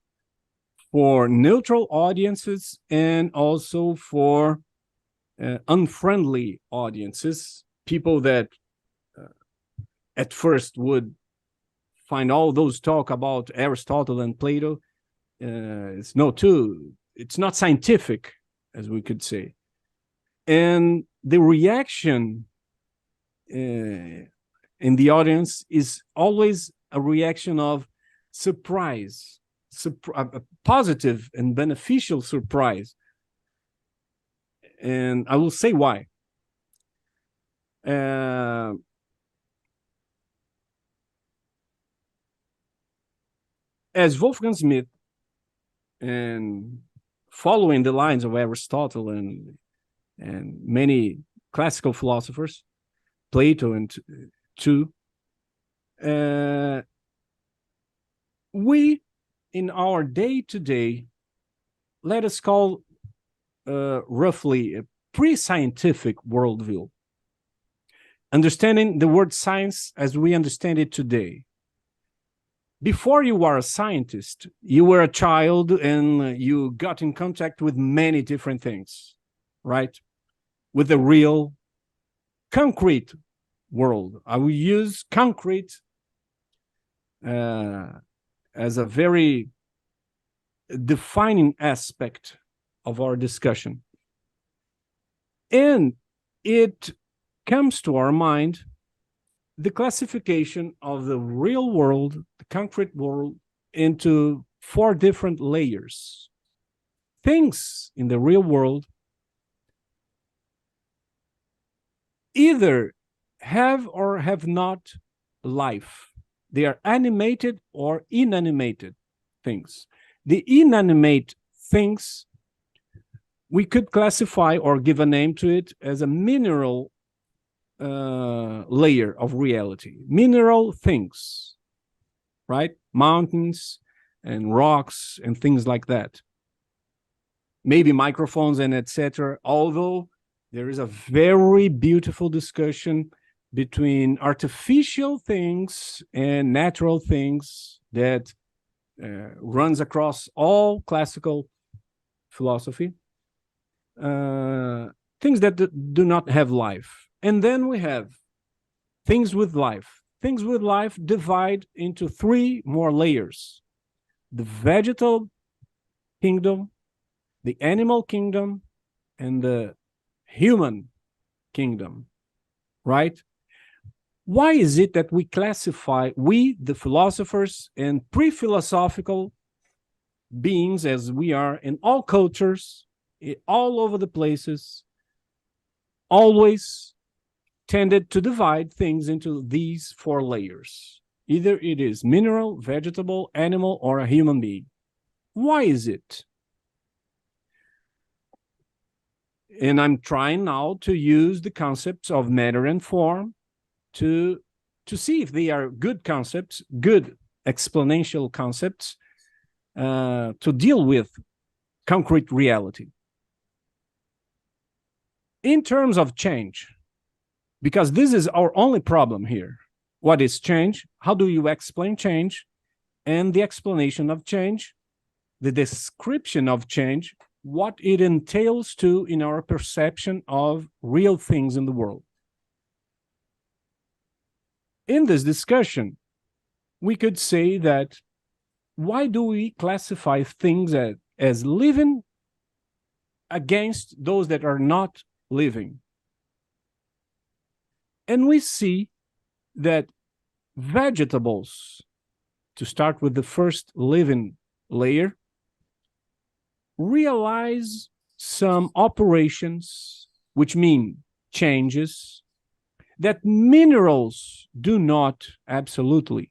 for neutral audiences, and also for unfriendly audiences, people that at first would find all those talk about Aristotle and Plato, it's not scientific, as we could say. And the reaction in the audience is always a reaction of surprise, a positive and beneficial surprise. And I will say why. As Wolfgang Smith, and following the lines of Aristotle and many classical philosophers, Plato and too, we, in our day-to-day, let us call roughly a pre-scientific worldview, understanding the word science as we understand it today. Before you were a scientist, you were a child and you got in contact with many different things, right? With the real concrete world. I will use concrete as a very defining aspect of our discussion. And it comes to our mind the classification of the real world, the concrete world, into 4 different layers. Things in the real world either have or have not life. They are animated or inanimated things. The inanimate things, we could classify or give a name to it as a mineral layer of reality. Mineral things, right? Mountains and rocks and things like that. Maybe microphones and etc. Although there is a very beautiful discussion between artificial things and natural things that runs across all classical philosophy. Things that do not have life. And then we have things with life. Things with life divide into 3 more layers: the vegetal kingdom, the animal kingdom, and the human kingdom, right? Why is it that we classify, we, the philosophers and pre-philosophical beings as we are in all cultures, all over the places, always tended to divide things into these 4 layers. Either it is mineral, vegetable, animal, or a human being. Why is it? And I'm trying now to use the concepts of matter and form to see if they are good concepts, good exponential concepts, to deal with concrete reality. In terms of change, because this is our only problem here. What is change? How do you explain change? And the explanation of change, the description of change, what it entails to in our perception of real things in the world. In this discussion, we could say that why do we classify things as living against those that are not living? And we see that vegetables, to start with the first living layer, realize some operations, which mean changes, that minerals do not absolutely.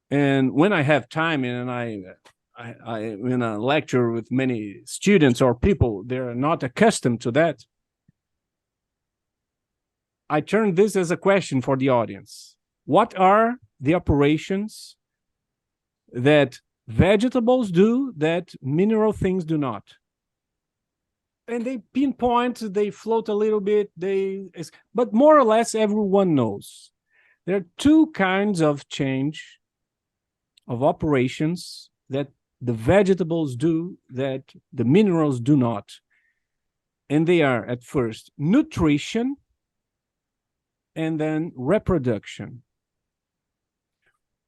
And when I have time and I in a lecture with many students or people, they're not accustomed to that, I turn this as a question for the audience. What are the operations that vegetables do that mineral things do not? And they pinpoint, they float a little bit, but more or less everyone knows. There are 2 kinds of change, of operations that the vegetables do that the minerals do not. And they are, at first, nutrition and then reproduction.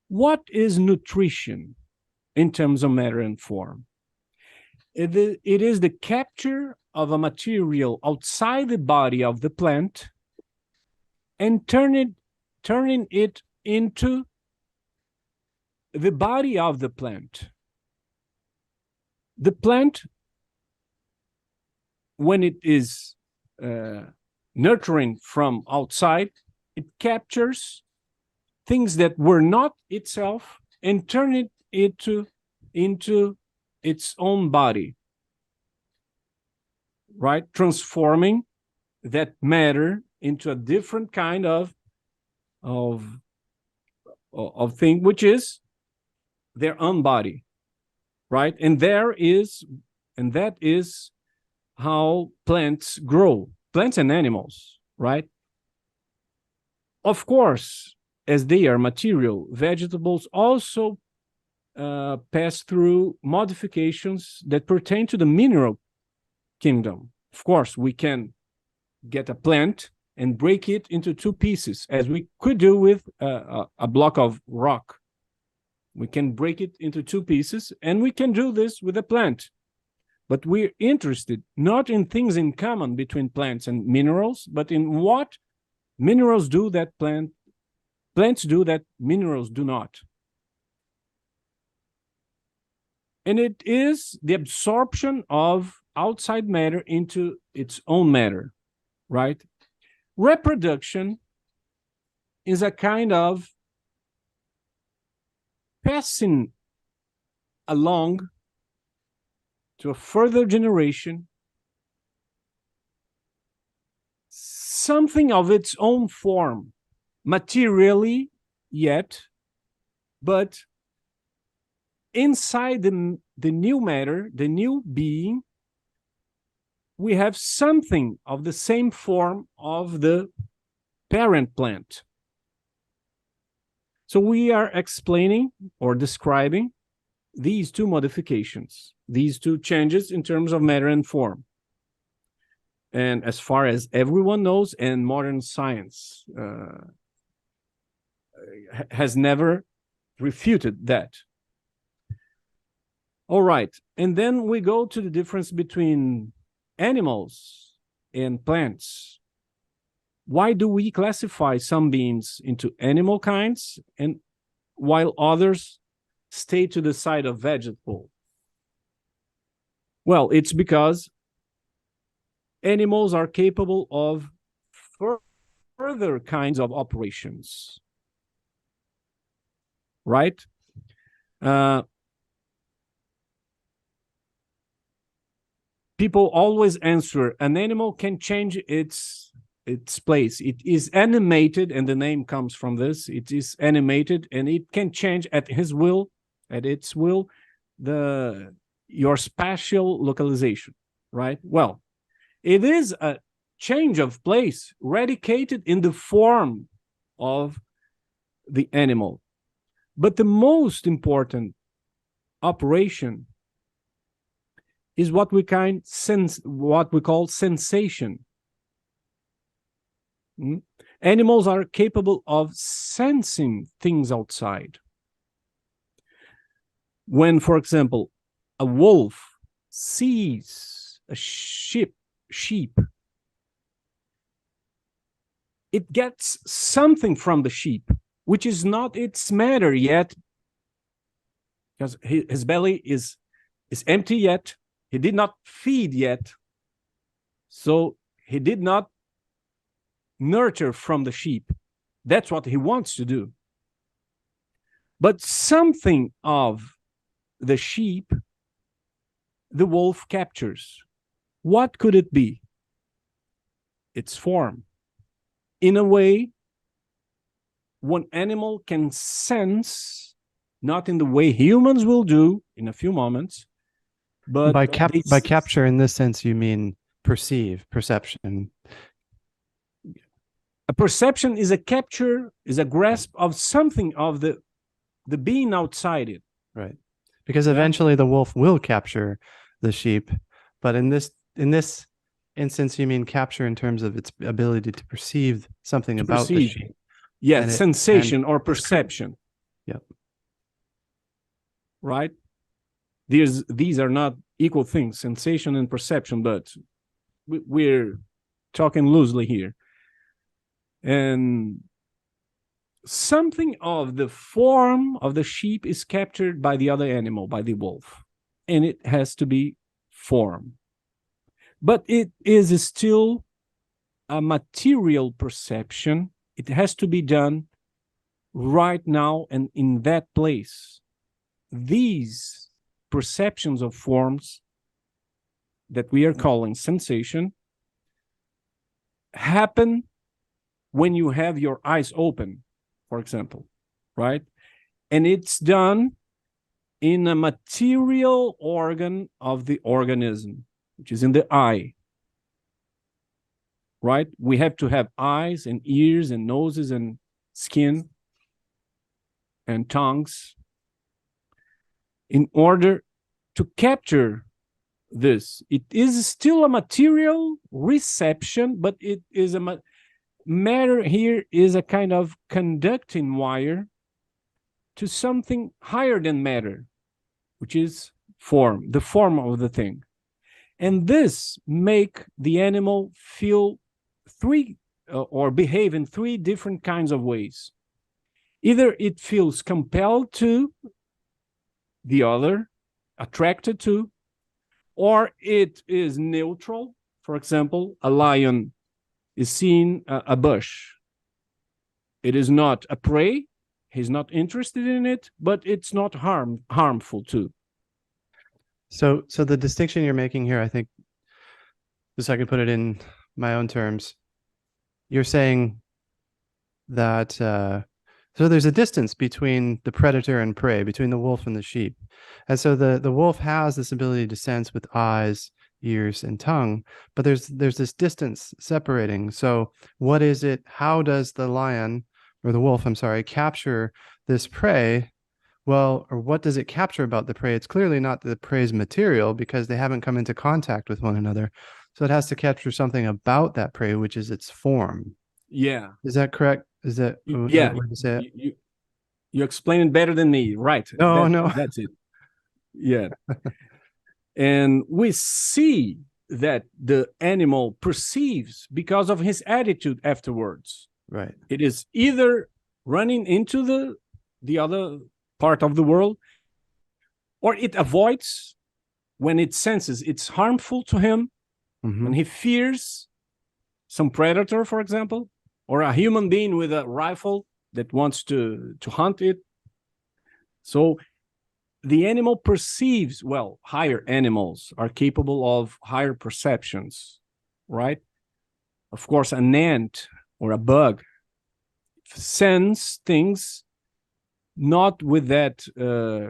What is nutrition in terms of matter and form? It is the capture of a material outside the body of the plant and turning it into the body of the plant. The plant, when it is nurturing from outside, it captures things that were not itself and turn it into its own body, right? Transforming that matter into a different kind of thing, which is their own body, right? And that is how plants grow, plants and animals, right? Of course, as they are material, vegetables also pass through modifications that pertain to the mineral kingdom. Of course, we can get a plant and break it into 2 pieces, as we could do with a block of rock. We can break it into 2 pieces, and we can do this with a plant. But we're interested not in things in common between plants and minerals, but in what minerals do that plants do that minerals do not. And it is the absorption of outside matter into its own matter, right? Reproduction is a kind of passing along to a further generation something of its own form, materially yet, but inside the new matter, the new being, we have something of the same form of the parent plant. So we are explaining or describing these 2 modifications, these 2 changes in terms of matter and form. And as far as everyone knows, and modern science has never refuted that. All right, and then we go to the difference between animals and plants. why do we classify some beings into animal kinds and while others stay to the side of vegetable? Well, it's because animals are capable of further kinds of operations, right? People always answer, an animal can change its place. It is animated, and the name comes from this. It is animated, and it can change at its will, your spatial localization, right? Well, it is a change of place radicated in the form of the animal. But the most important operation is what we call sensation. Animals are capable of sensing things outside. When, for example, a wolf sees a sheep, it gets something from the sheep, which is not its matter yet, because his belly is empty yet. He did not feed yet, so he did not nurture from the sheep. That's what he wants to do. But something of the sheep, the wolf captures. What could it be? Its form. In a way, one animal can sense, not in the way humans will do in a few moments, but by capture, in this sense, you mean perception. A perception is a capture, is a grasp of something of the being outside it. Right. Because eventually the wolf will capture the sheep, but in this instance, you mean capture in terms of its ability to perceive something about the sheep. Yeah, sensation or perception. Yep. Right? These are not equal things, sensation and perception, but we're talking loosely here. And something of the form of the sheep is captured by the other animal, by the wolf, and it has to be form. But it is still a material perception. It has to be done right now and in that place. These perceptions of forms that we are calling sensation happen when you have your eyes open, for example, right? And it's done in a material organ of the organism, which is in the eye, right? We have to have eyes and ears and noses and skin and tongues in order to capture this. It is still a material reception, but it is a matter here is a kind of conducting wire to something higher than matter, which is form, the form of the thing. And this make the animal feel or behave in three different kinds of ways. Either it feels compelled to the other, attracted to, or it is neutral. For example, a lion is seeing a bush. It is not a prey. He's not interested in it, but it's not harmful too. So the distinction you're making here, I think, just so I can put it in my own terms, you're saying that so there's a distance between the predator and prey, between the wolf and the sheep. And so the wolf has this ability to sense with eyes, ears, and tongue, but there's this distance separating. So what is it? How does the lion or the wolf, I'm sorry, capture this prey? Well, or what does it capture about the prey? It's clearly not the prey's material because they haven't come into contact with one another. So it has to capture something about that prey, which is its form. Yeah. Is that correct? Is that yeah? What you say it? You explain it better than me, right? No, That's it. Yeah. And we see that the animal perceives because of his attitude afterwards. Right. It is either running into the other part of the world, or it avoids when it senses it's harmful to him, when he fears some predator, for example, or a human being with a rifle that wants to hunt it. So the animal perceives, well, higher animals are capable of higher perceptions, right? Of course, an ant or a bug sense things not with that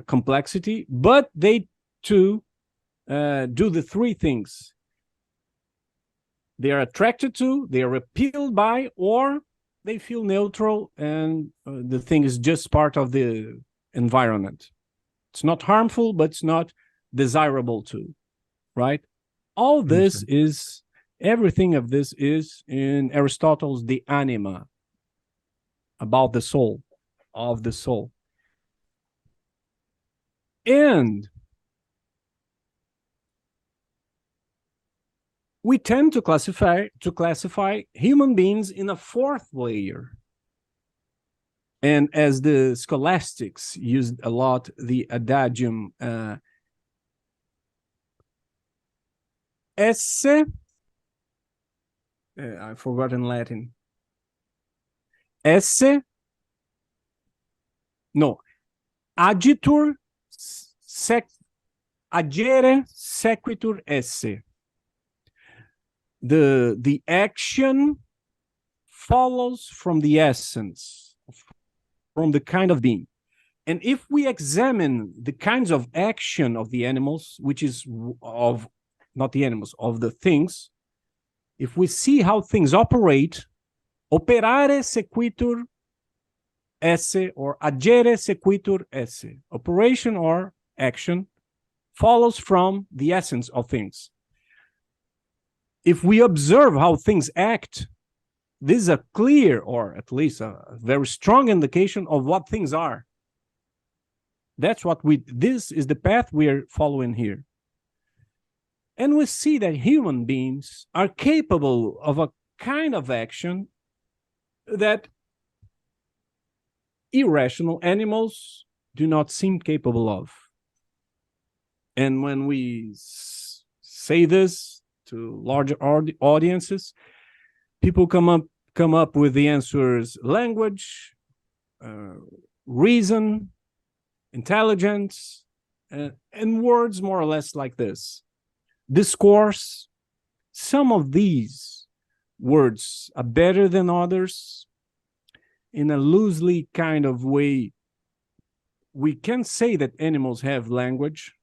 complexity, but they too do the three things. They are attracted to, they are repelled by, or they feel neutral, and the thing is just part of the environment. It's not harmful, but it's not desirable too, right? All this is, everything of this is in Aristotle's De Anima, about the soul, of the soul. And we tend to classify human beings in a fourth layer. And as the scholastics used a lot, the adagium esse, I forgot in Latin. Esse, no, agitur agere sequitur esse. The action follows from the essence, from the kind of being. And if we examine the kinds of action of the animals, which is of, not the animals, of the things, if we see how things operate, operare sequitur esse, or agere sequitur esse, operation or action follows from the essence of things. If we observe how things act, this is a clear, or at least a very strong indication of what things are. That's what this is the path we are following here. And we see that human beings are capable of a kind of action that irrational animals do not seem capable of. And when we say this to larger audiences, people come up with the answers: language, reason, intelligence, and words more or less like this. Discourse. Some of these words are better than others. In a loosely kind of way, we can say that animals have language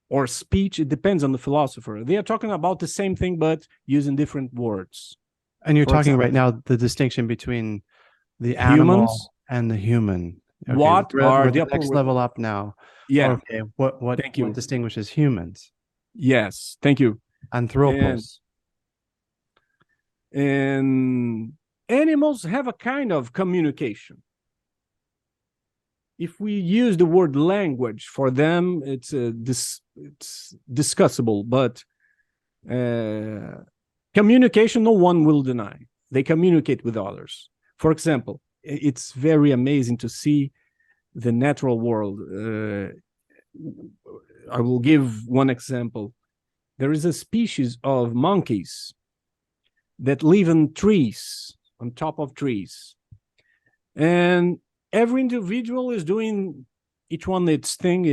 or speech. It depends on the philosopher. They are talking about the same thing, but using different words. And you're talking right now the distinction between the animal Humans and the human. Okay, what are the next level up now? Yeah. Okay. What distinguishes humans? Yes. Thank you. Anthropos. And animals have a kind of communication. If we use the word language for them, it's discussable, but communication, no one will deny. They communicate with others. For example, it's very amazing to see the natural world. I will give one example. There is a species of monkeys that live in trees, on top of trees. And every individual is doing each one its thing.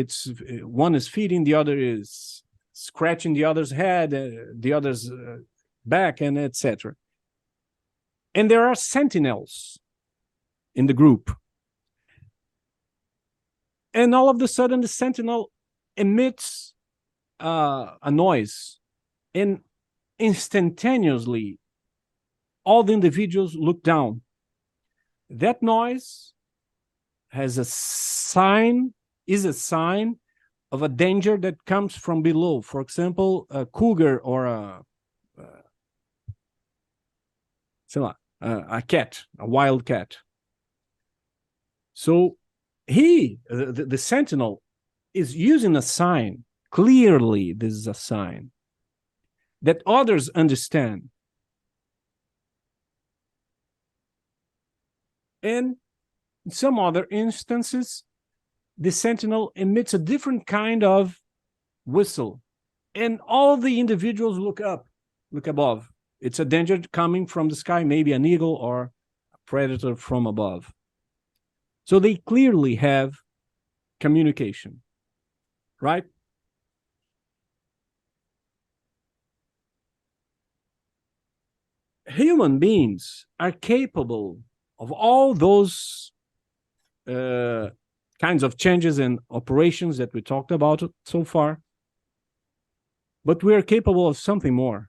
One is feeding, the other is scratching the other's head, the other's back, and etc. And there are sentinels in the group. And all of a sudden, the sentinel emits a noise, and instantaneously, all the individuals look down. That noise is a sign of a danger that comes from below. For example, a cougar or a cat, a wild cat. So the sentinel is using a sign. Clearly, this is a sign. that others understand. And in some other instances, the sentinel emits a different kind of whistle, and all the individuals look up, look above. It's a danger coming from the sky, maybe an eagle or a predator from above. So they clearly have communication, right? Human beings are capable of all those kinds of changes and operations that we talked about so far, but we are capable of something more.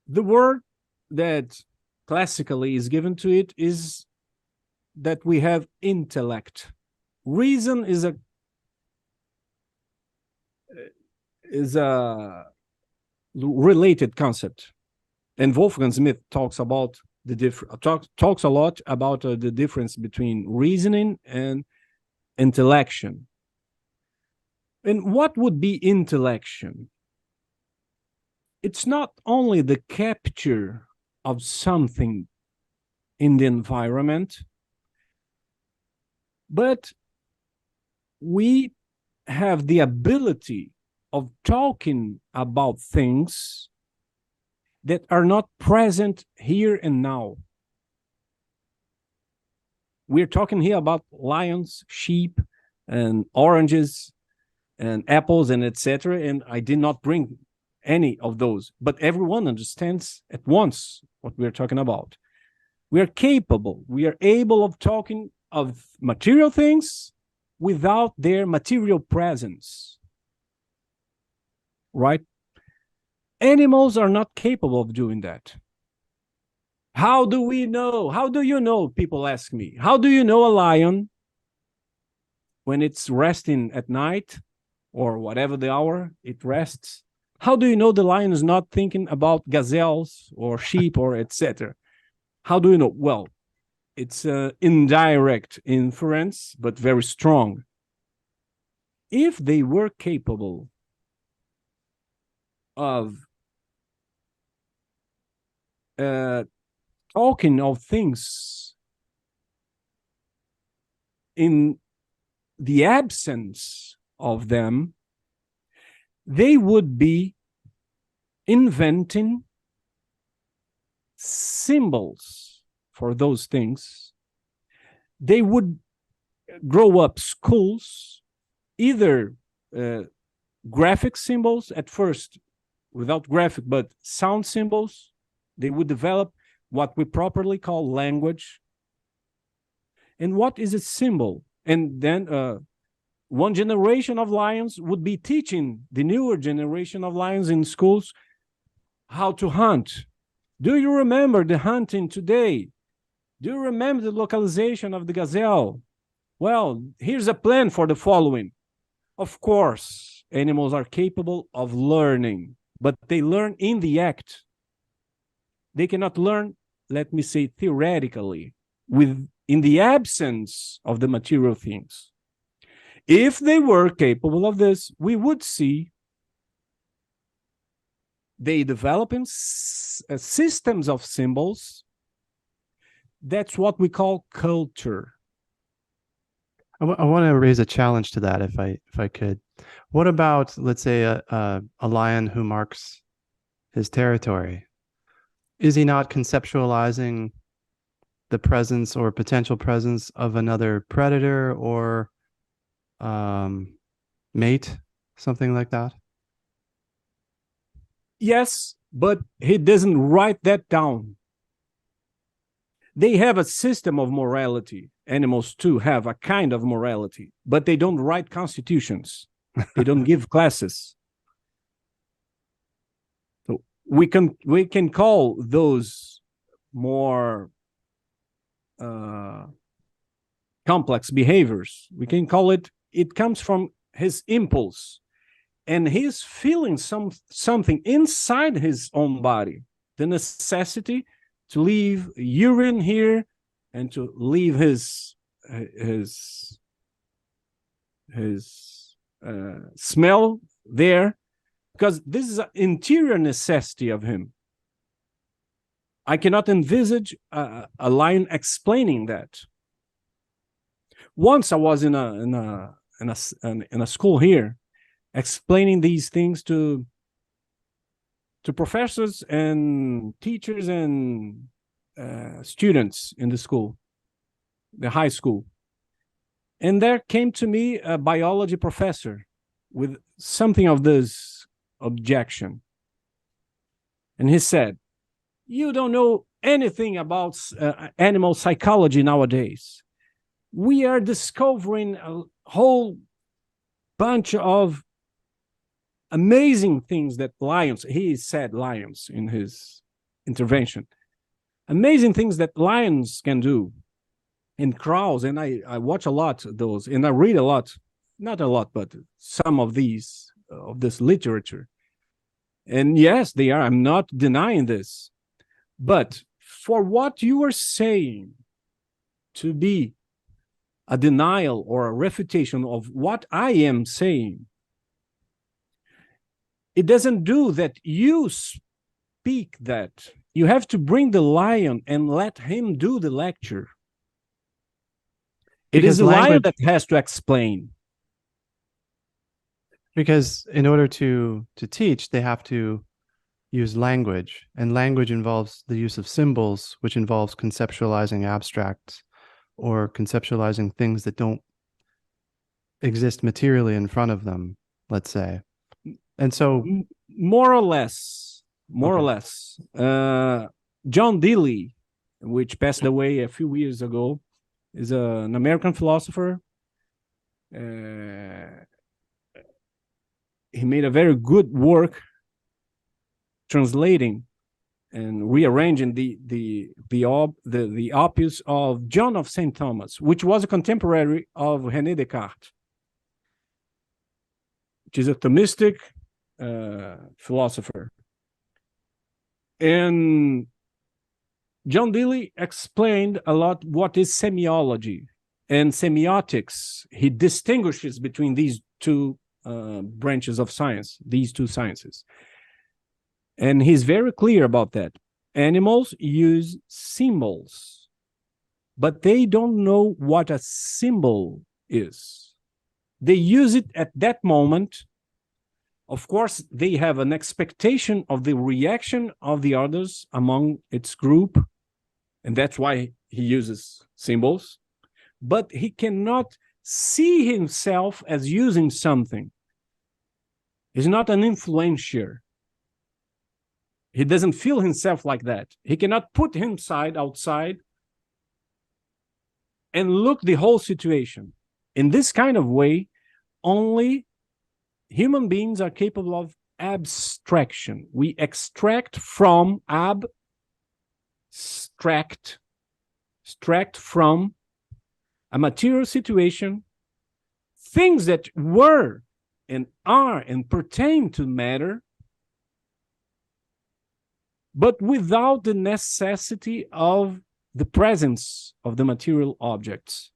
The word that classically is given to it is that we have intellect. Reason is a related concept, and Wolfgang Smith talks about talks a lot about the difference between reasoning and intellection. And what would be intellection? It's not only the capture of something in the environment, but we have the ability of talking about things that are not present here and now. We're talking here about lions, sheep, and oranges, and apples, and etc. And I did not bring any of those, but everyone understands at once what we're talking about. We are capable, we are able of talking of material things without their material presence, right? Animals are not capable of doing that. How do we know? How do you know? People ask me. How do you know a lion when it's resting at night or whatever the hour it rests? How do you know the lion is not thinking about gazelles or sheep or etc.? How do you know? Well, it's an indirect inference, but very strong. If they were capable of talking of things in the absence of them, they would be inventing symbols for those things. They would grow up schools, either graphic symbols at first, without graphic, but sound symbols. They would develop what we properly call language. And what is a symbol? And then one generation of lions would be teaching the newer generation of lions in schools how to hunt. Do you remember the hunting today? Do you remember the localization of the gazelle? Well, here's a plan for the following. Of course, animals are capable of learning, but they learn in the act. They cannot learn, let me say, theoretically, in the absence of the material things. If they were capable of this, we would see they developing systems of symbols. That's what we call culture. I want to raise a challenge to that, if I could. What about, let's say, a lion who marks his territory? Is he not conceptualizing the presence or potential presence of another predator or mate, something like that? Yes, but he doesn't write that down. They have a system of morality. Animals too have a kind of morality, but they don't write constitutions. They don't give classes. So we can call those more complex behaviors. We can call it comes from his impulse, and he's feeling something inside his own body, the necessity to leave urine here and to leave his smell there. because this is an interior necessity of him. I cannot envisage a lion explaining that. Once I was in a school here, explaining these things to professors and teachers and students in the school, the high school. And there came to me a biology professor with something of this objection. And he said, "You don't know anything about animal psychology nowadays. We are discovering a whole bunch of amazing things that lions," he said lions in his intervention, "amazing things that lions can do, and crows." And I watch a lot of those, and I read a lot, not a lot, but some of these, of this literature. And yes, they are, I'm not denying this. But for what you are saying to be a denial or a refutation of what I am saying, it doesn't do that you speak that. You have to bring the lion and let him do the lecture. It is the lion that has to explain. Because in order to teach, they have to use language, and language involves the use of symbols, which involves conceptualizing abstracts or conceptualizing things that don't exist materially in front of them, let's say. And so more or less, John Dewey, which passed away a few years ago, is an American philosopher. He made a very good work translating and rearranging the opus of John of St. Thomas, which was a contemporary of René Descartes, which is a Thomistic philosopher. And John Dewey explained a lot what is semiology and semiotics. He distinguishes between these two branches of science, these two sciences. And he's very clear about that. Animals use symbols, but they don't know what a symbol is. They use it at that moment. Of course, they have an expectation of the reaction of the others among its group, and that's why he uses symbols. But he cannot see himself as using something. He's not an influencer. He doesn't feel himself like that. He cannot put himself outside and look the whole situation. In this kind of way, only human beings are capable of abstraction. We extract from extract from a material situation things that were and are and pertain to matter, but without the necessity of the presence of the material objects.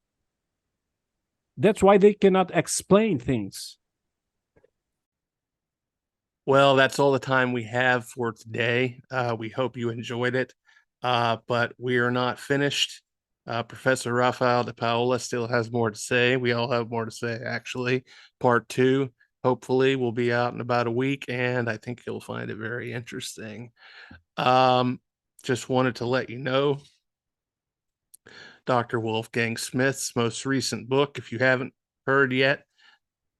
That's why they cannot explain things. Well, that's all the time we have for today. We hope you enjoyed it, but we are not finished. Professor Raphael De Paola still has more to say. We all have more to say, actually. Part 2, hopefully, will be out in about a week, and I think you'll find it very interesting. Just wanted to let you know, Dr. Wolfgang Smith's most recent book, if you haven't heard yet,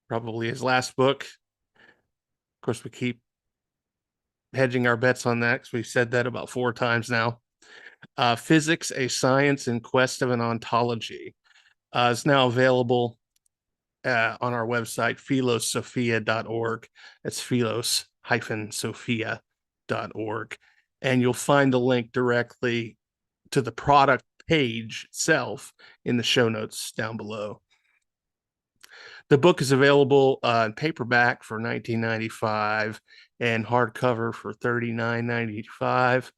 probably his last book. Of course, we keep hedging our bets on that because we've said that about 4 times now. Physics, a Science in Quest of an Ontology, is now available on our website, Philos-Sophia.org. That's Philos-Sophia.org. And you'll find the link directly to the product page itself in the show notes down below. The book is available in paperback for $19.95 and hardcover for $39.95.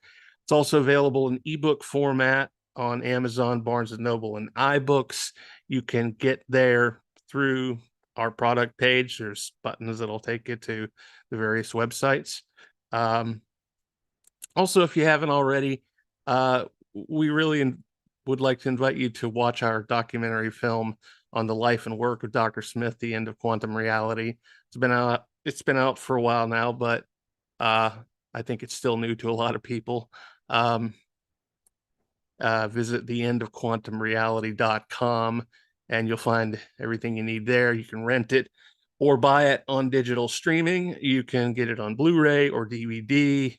It's also available in ebook format on Amazon, Barnes & Noble, and iBooks. You can get there through our product page. There's buttons that'll take you to the various websites. Also, if you haven't already, we really would like to invite you to watch our documentary film on the life and work of Dr. Smith, The End of Quantum Reality. It's been out for a while now, but I think it's still new to a lot of people. Visit theendofquantumreality.com and you'll find everything you need there. You can rent it or buy it on digital streaming. You can get it on Blu-ray or DVD.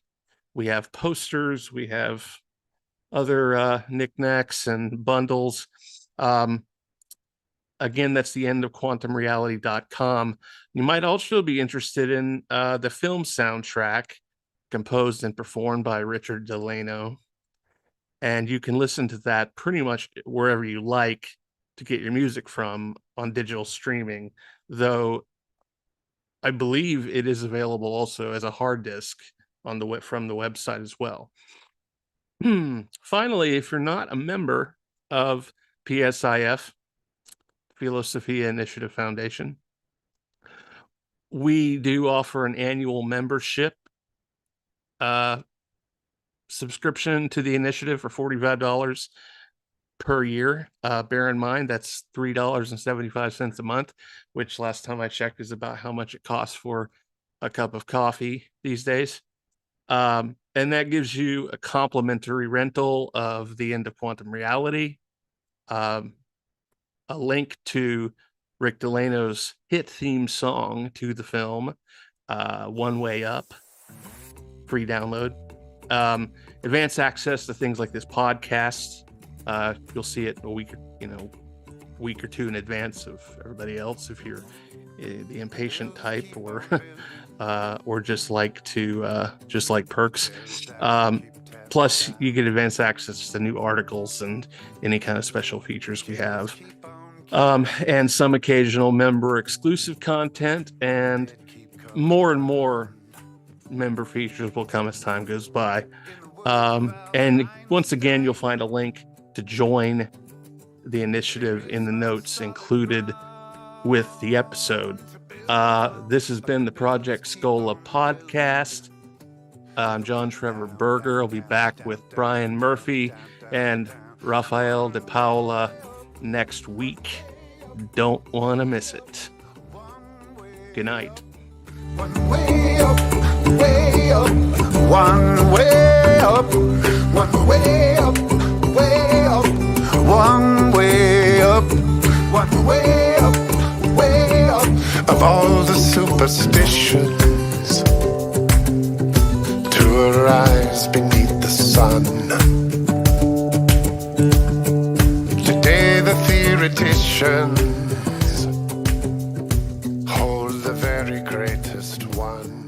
We have posters. We have other knickknacks and bundles. Again, that's theendofquantumreality.com. You might also be interested in the film soundtrack composed and performed by Richard Delano. And you can listen to that pretty much wherever you like to get your music from on digital streaming, though I believe it is available also as a hard disk on the from the website as well. Finally, if you're not a member of PSIF, Philos-Sophia Initiative Foundation, we do offer an annual membership subscription to the initiative for $45 per year. Bear in mind that's $3.75 a month, which last time I checked is about how much it costs for a cup of coffee these days. And that gives you a complimentary rental of The End of Quantum Reality, a link to Rick Delano's hit theme song to the film, One Way Up, free download, advanced access to things like this podcast. You'll see it a week or two in advance of everybody else if you're the impatient type or just like perks. Plus, you get advanced access to new articles and any kind of special features we have, and some occasional member exclusive content, and more member features will come as time goes by. And once again, you'll find a link to join the initiative in the notes included with the episode. This has been the Project Scola podcast. I'm John Trevor Berger. I'll be back with Brian Murphy and Raphael De Paola next week. Don't want to miss it. Good night. One way up, way up, one way up, one way up, way up, one way up, one way up, way up. Of all the superstitions to arise beneath the sun, today the theoreticians hold the very greatest one.